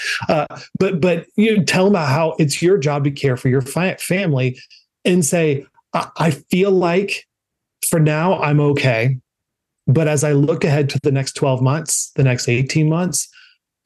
But you tell them how it's your job to care for your family and say, I feel like for now I'm okay. But as I look ahead to the next 12 months, the next 18 months,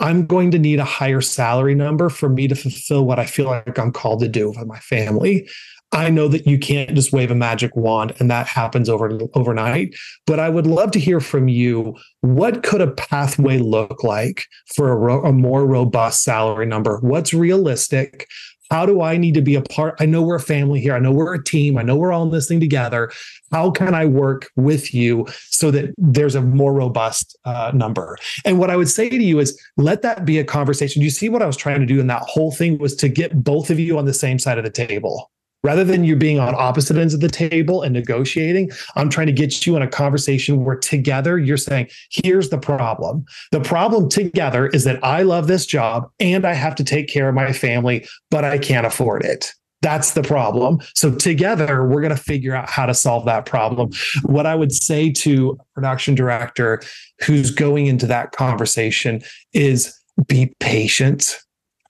I'm going to need a higher salary number for me to fulfill what I feel like I'm called to do with my family. I know that you can't just wave a magic wand and that happens overnight, but I would love to hear from you. What could a pathway look like for a more robust salary number? What's realistic? How do I need to be a part? I know we're a family here. I know we're a team. I know we're all in this thing together. How can I work with you so that there's a more robust number? And what I would say to you is let that be a conversation. You see what I was trying to do in that whole thing was to get both of you on the same side of the table. Rather than you being on opposite ends of the table and negotiating, I'm trying to get you in a conversation where together you're saying, here's the problem. The problem together is that I love this job and I have to take care of my family, but I can't afford it. That's the problem. So together, we're going to figure out how to solve that problem. What I would say to a production director who's going into that conversation is be patient.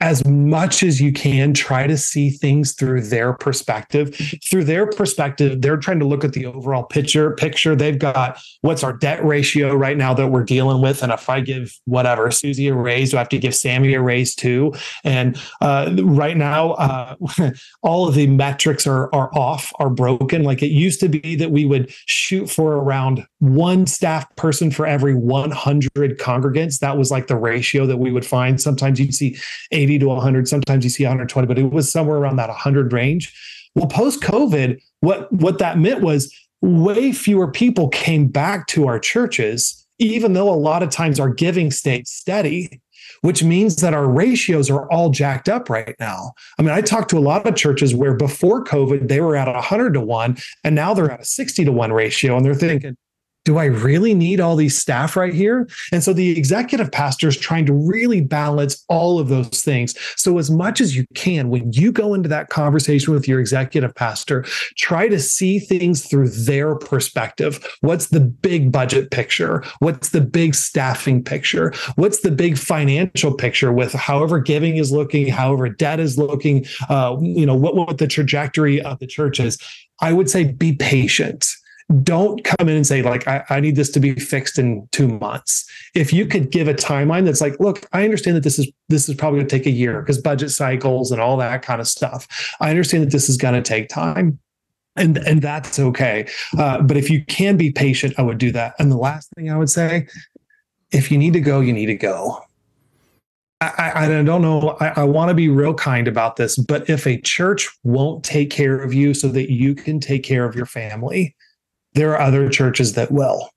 as much as you can, try to see things through their perspective. Through their perspective, they're trying to look at the overall picture. They've got, what's our debt ratio right now that we're dealing with? And if I give whatever, Susie a raise, do I have to give Sammy a raise too? And right now, all of the metrics are off, are broken. Like it used to be that we would shoot for around one staff person for every 100 congregants. That was like the ratio that we would find. Sometimes you'd see 80 to 100, sometimes you see 120, but it was somewhere around that 100 range. Well, post-COVID, what that meant was way fewer people came back to our churches, even though a lot of times our giving stayed steady, which means that our ratios are all jacked up right now. I mean, I talked to a lot of churches where before COVID, they were at 100 to 1, and now they're at a 60 to 1 ratio, and they're thinking, do I really need all these staff right here? And so the executive pastor is trying to really balance all of those things. So as much as you can, when you go into that conversation with your executive pastor, try to see things through their perspective. What's the big budget picture? What's the big staffing picture? What's the big financial picture with however giving is looking, however debt is looking, what the trajectory of the church is? I would say be patient. Don't come in and say, like, I need this to be fixed in 2 months. If you could give a timeline that's like, look, I understand that this is probably going to take a year because budget cycles and all that kind of stuff. I understand that this is going to take time. And that's okay. But if you can be patient, I would do that. And the last thing I would say, if you need to go, you need to go. I don't know. I want to be real kind about this, but if a church won't take care of you so that you can take care of your family, there are other churches that will.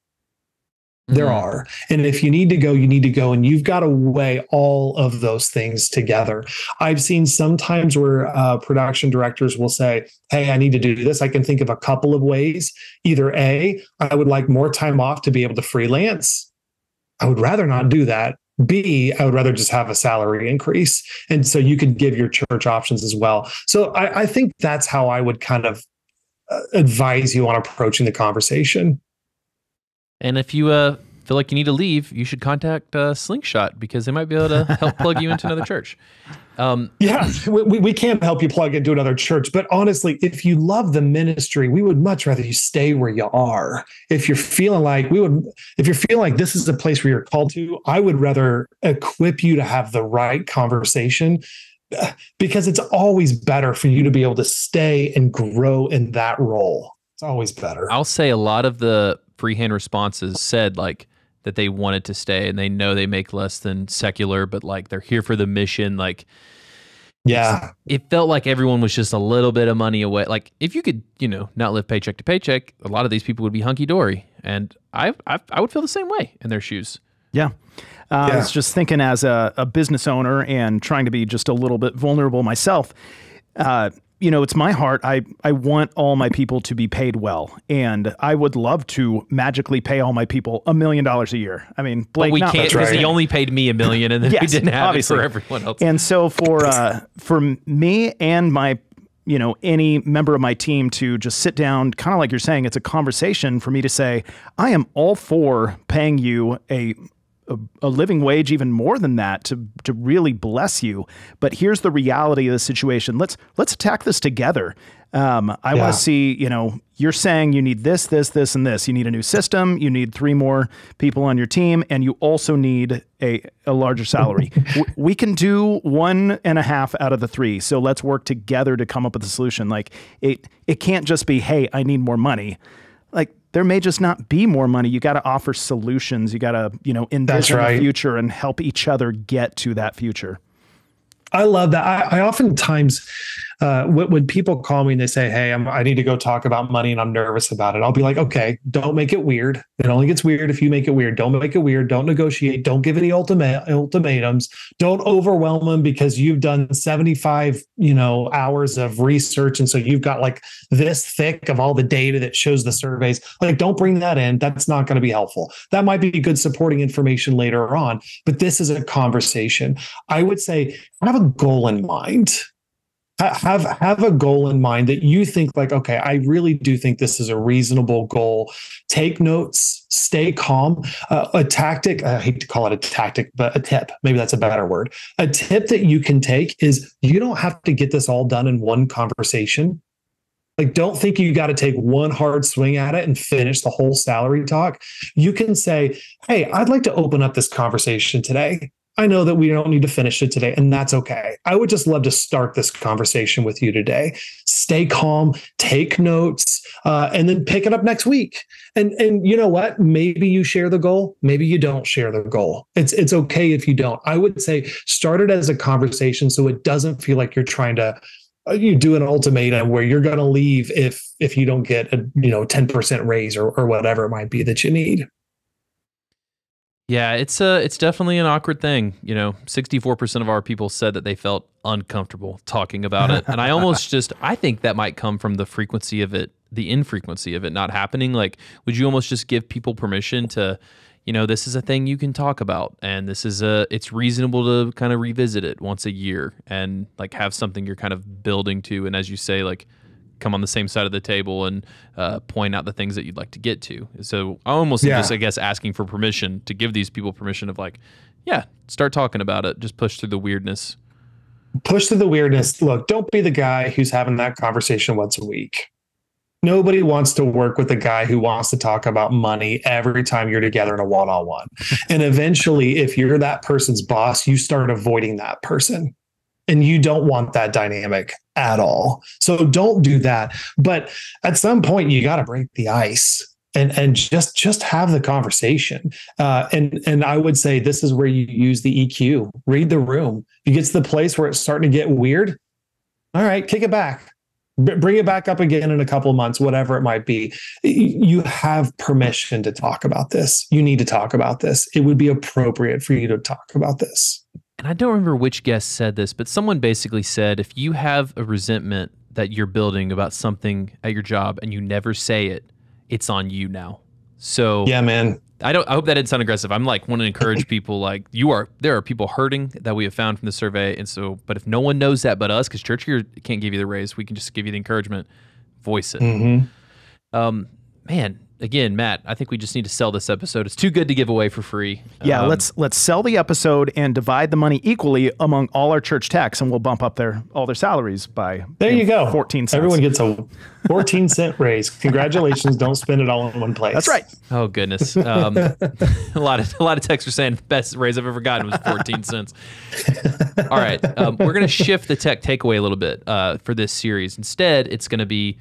There are. And if you need to go, you need to go. And you've got to weigh all of those things together. I've seen sometimes where production directors will say, hey, I need to do this. I can think of a couple of ways. Either A, I would like more time off to be able to freelance. I would rather not do that. B, I would rather just have a salary increase. And so you could give your church options as well. So I think that's how I would kind of advise you on approaching the conversation. And if you feel like you need to leave, you should contact Slingshot because they might be able to help plug you into another church. Yeah, we can't help you plug into another church. But honestly, if you love the ministry, we would much rather you stay where you are. If you're feeling like this is a place where you're called to, I would rather equip you to have the right conversation, because it's always better for you to be able to stay and grow in that role. It's always better. I'll say a lot of the freehand responses said like that they wanted to stay and they know they make less than secular, but like they're here for the mission. Like, yeah, it felt like everyone was just a little bit of money away. Like if you could, not live paycheck to paycheck, a lot of these people would be hunky dory. And I would feel the same way in their shoes. Yeah. I was just thinking as a business owner and trying to be just a little bit vulnerable myself. It's my heart. I want all my people to be paid well. And I would love to magically pay all my people $1 million a year. I mean, Blake, but we can't because he only paid me $1 million and then yes, we didn't have obviously. it for everyone else. And so for me and my any member of my team to just sit down, kind of like you're saying, it's a conversation for me to say, I am all for paying you a living wage, even more than that, to really bless you. But here's the reality of the situation. Let's attack this together. I want to see, you're saying you need this, and this. You need a new system. You need 3 more people on your team, and you also need a larger salary. We can do 1.5 out of the 3. So let's work together to come up with a solution. Like it can't just be, hey, I need more money. Like there may just not be more money. You got to offer solutions. You got to, envision the future and help each other get to that future. I love that. I oftentimes, when people call me and they say, hey, I need to go talk about money and I'm nervous about it, I'll be like, okay, don't make it weird. It only gets weird if you make it weird. Don't make it weird. Don't negotiate. Don't give any ultimatums. Don't overwhelm them because you've done 75, hours of research. And so you've got like this thick of all the data that shows the surveys. Like, don't bring that in. That's not going to be helpful. That might be good supporting information later on, but this is a conversation. I would say have a goal in mind. Have a goal in mind that you think like, okay, I really do think this is a reasonable goal. Take notes, stay calm. A tactic, I hate to call it a tactic, but a tip, maybe that's a better word. A tip that you can take is you don't have to get this all done in one conversation. Like, don't think you got to take one hard swing at it and finish the whole salary talk. You can say, hey, I'd like to open up this conversation today. I know that we don't need to finish it today, and that's okay. I would just love to start this conversation with you today. Stay calm, take notes, and then pick it up next week. And you know what? Maybe you share the goal. Maybe you don't share the goal. It's okay if you don't. I would say start it as a conversation so it doesn't feel like you're trying to you do an ultimatum where you're going to leave if you don't get a 10% raise or whatever it might be that you need. Yeah, it's definitely an awkward thing. 64% of our people said that they felt uncomfortable talking about it. And I think that might come from the frequency of it, the infrequency of it not happening. Like, would you almost just give people permission to, this is a thing you can talk about, and it's reasonable to kind of revisit it once a year and like have something you're kind of building to. And as you say, like, come on the same side of the table and point out the things that you'd like to get to. So I almost just, I guess, asking for permission to give these people permission of like, yeah, start talking about it. Just push through the weirdness. Push through the weirdness. Look, don't be the guy who's having that conversation once a week. Nobody wants to work with a guy who wants to talk about money every time you're together in a one-on-one. And eventually, if you're that person's boss, you start avoiding that person. And you don't want that dynamic at all. So don't do that. But at some point, you got to break the ice and just have the conversation. And I would say this is where you use the EQ. Read the room. If you get to the place where it's starting to get weird, all right, kick it back. Bring it back up again in a couple of months, whatever it might be. You have permission to talk about this. You need to talk about this. It would be appropriate for you to talk about this. And I don't remember which guest said this, but someone basically said, if you have a resentment that you're building about something at your job and you never say it, it's on you now. So yeah, man. I hope that didn't sound aggressive. I'm like, want to encourage people like there are people hurting that we have found from the survey. And so, but if no one knows that but us, because church here can't give you the raise, we can just give you the encouragement, voice it. Mm-hmm. Man, again, Matt, I think we just need to sell this episode. It's too good to give away for free. Yeah, let's sell the episode and divide the money equally among all our church techs, and we'll bump up all their salaries by there you go 14 cents. Everyone gets a 14-cent raise. Congratulations! Don't spend it all in one place. That's right. Oh goodness, a lot of techs are saying the best raise I've ever gotten was 14 cents. All right, we're gonna shift the tech takeaway a little bit for this series. Instead, it's gonna be.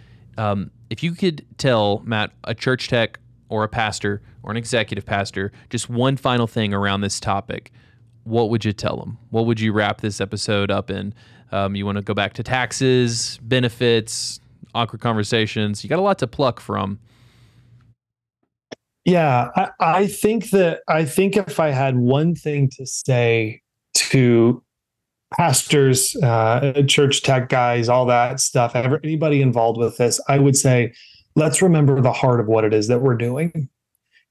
If you could tell, Matt, a church tech or a pastor or an executive pastor, just one final thing around this topic, what would you tell them? What would you wrap this episode up in? You want to go back to taxes, benefits, awkward conversations. You got a lot to pluck from. Yeah, I think if I had one thing to say to pastors, church tech guys, all that stuff, anybody involved with this, I would say, let's remember the heart of what it is that we're doing.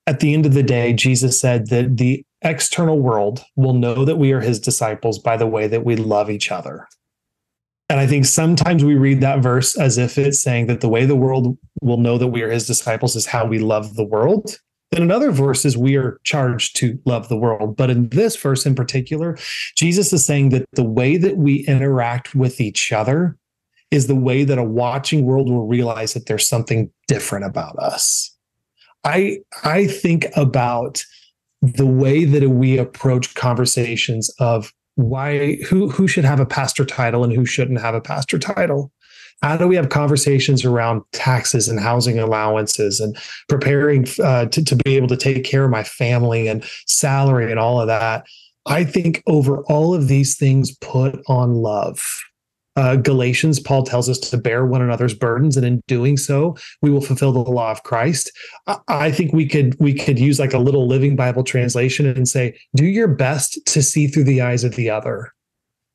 At the end of the day, Jesus said that the external world will know that we are his disciples by the way that we love each other. And I think sometimes we read that verse as if it's saying that the way the world will know that we are his disciples is how we love the world. In another verses, we are charged to love the world. But in this verse in particular, Jesus is saying that the way that we interact with each other is the way that a watching world will realize that there's something different about us. I think about the way that we approach conversations of who should have a pastor title and who shouldn't have a pastor title. How do we have conversations around taxes and housing allowances and preparing to be able to take care of my family and salary and all of that? I think over all of these things, put on love. Galatians, Paul tells us to bear one another's burdens, and in doing so, we will fulfill the law of Christ. I think we could use like a little Living Bible translation and say, do your best to see through the eyes of the other.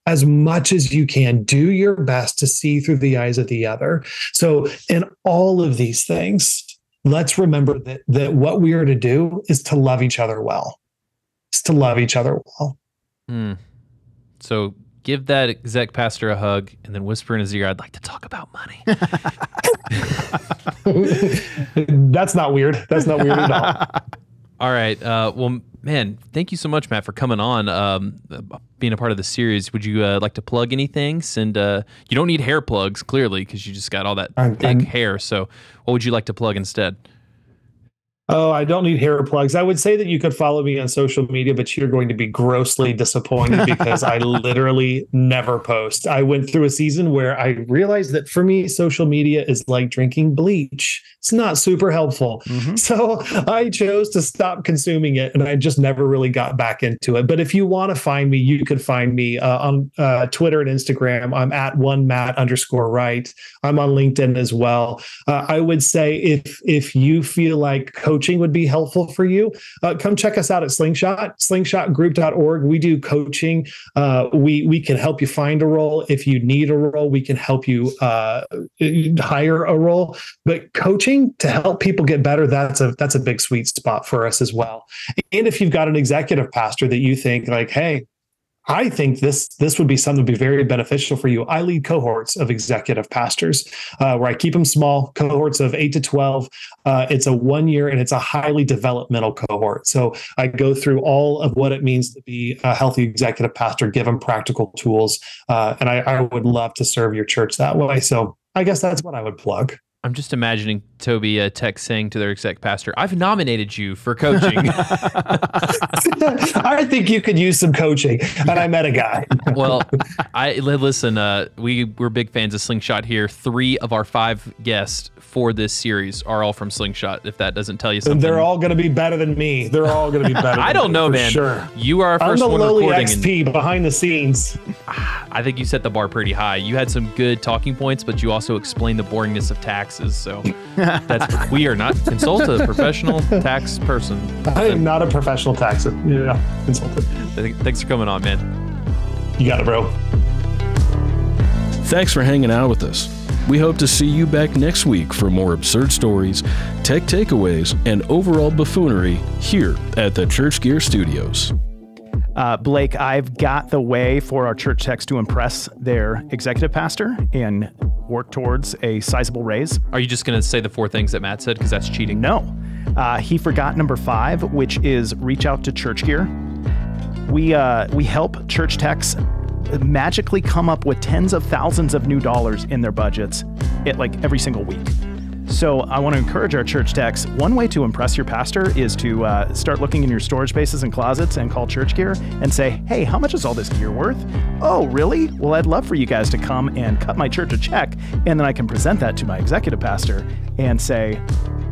As much as you can, do your best to see through the eyes of the other. So in all of these things, let's remember that what we are to do is to love each other well. It's to love each other well. So give that exec pastor a hug and then whisper in his ear, I'd like to talk about money. That's not weird. That's not weird at all. All right. Well, man, thank you so much, Matt, for coming on, being a part of the series. Would you like to plug anything? And you don't need hair plugs, clearly, because you just got all that thick hair. So what would you like to plug instead? Oh, I don't need hair plugs. I would say that you could follow me on social media, but you're going to be grossly disappointed because I literally never post. I went through a season where I realized that for me, social media is like drinking bleach. It's not super helpful. Mm-hmm. So I chose to stop consuming it, and I just never really got back into it. But if you want to find me, you could find me on Twitter and Instagram. I'm at @1Matt_Wright. I'm on LinkedIn as well. I would say if you feel like coaching would be helpful for you, come check us out at slingshotgroup.org. We do coaching. We can help you find a role. If you need a role, we can help you hire a role. But coaching to help people get better, that's a big sweet spot for us as well. And if you've got an executive pastor that you think like, hey, I think this would be something that would be very beneficial for you. I lead cohorts of executive pastors where I keep them small, cohorts of 8 to 12. It's a 1 year and it's a highly developmental cohort. So I go through all of what it means to be a healthy executive pastor, give them practical tools. And I would love to serve your church that way. So I guess that's what I would plug. I'm just imagining Toby Tech saying to their exec pastor, I've nominated you for coaching. I think you could use some coaching. And I met a guy. Well, listen, we're big fans of Slingshot here. 3 of our 5 guests for this series are all from Slingshot, if that doesn't tell you something. They're all going to be better than me. They're all going to be better I don't know, man. Sure. You are our first one recording. I'm the lowly XP behind the scenes. I think you set the bar pretty high. You had some good talking points, but you also explained the boringness of taxes. So we are not consult a professional tax person. I am not a professional tax consultant. Thanks for coming on, man. You got it, bro. Thanks for hanging out with us. We hope to see you back next week for more absurd stories, tech takeaways, and overall buffoonery here at the Church Gear Studios. Blake, I've got the way for our church techs to impress their executive pastor and work towards a sizable raise. Are you just going to say the 4 things that Matt said? Because that's cheating. No. He forgot number 5, which is reach out to Church Gear. We help church techs magically come up with tens of thousands of new dollars in their budgets every single week. So I want to encourage our church techs. One way to impress your pastor is to start looking in your storage spaces and closets and call Church Gear and say, hey, how much is all this gear worth? Oh, really? Well, I'd love for you guys to come and cut my church a check, and then I can present that to my executive pastor and say,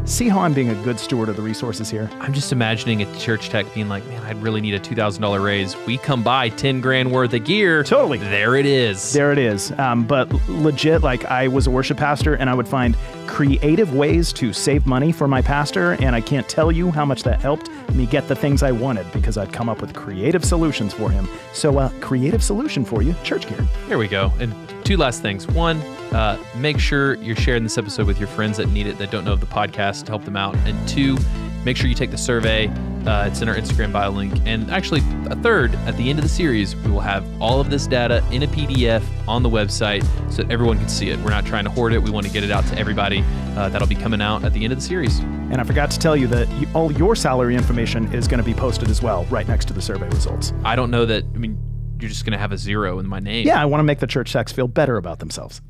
see how I'm being a good steward of the resources here. I'm just imagining a church tech being like, man, I'd really need a $2,000 raise. We come by 10 grand worth of gear. Totally. There it is. There it is. But legit, I was a worship pastor and I would find creative ways to save money for my pastor. And I can't tell you how much that helped me get the things I wanted because I'd come up with creative solutions for him. So creative solution for you, Church Gear. There we go. And 2 last things. 1, make sure you're sharing this episode with your friends that need it, that don't know of the podcast, to help them out. And 2, make sure you take the survey. It's in our Instagram bio link. And actually, a 3rd, at the end of the series, we will have all of this data in a PDF on the website so that everyone can see it. We're not trying to hoard it. We want to get it out to everybody. That'll be coming out at the end of the series. And I forgot to tell you that all your salary information is going to be posted as well, right next to the survey results. I don't know that, you're just going to have a 0 in my name. Yeah, I want to make the church techs feel better about themselves.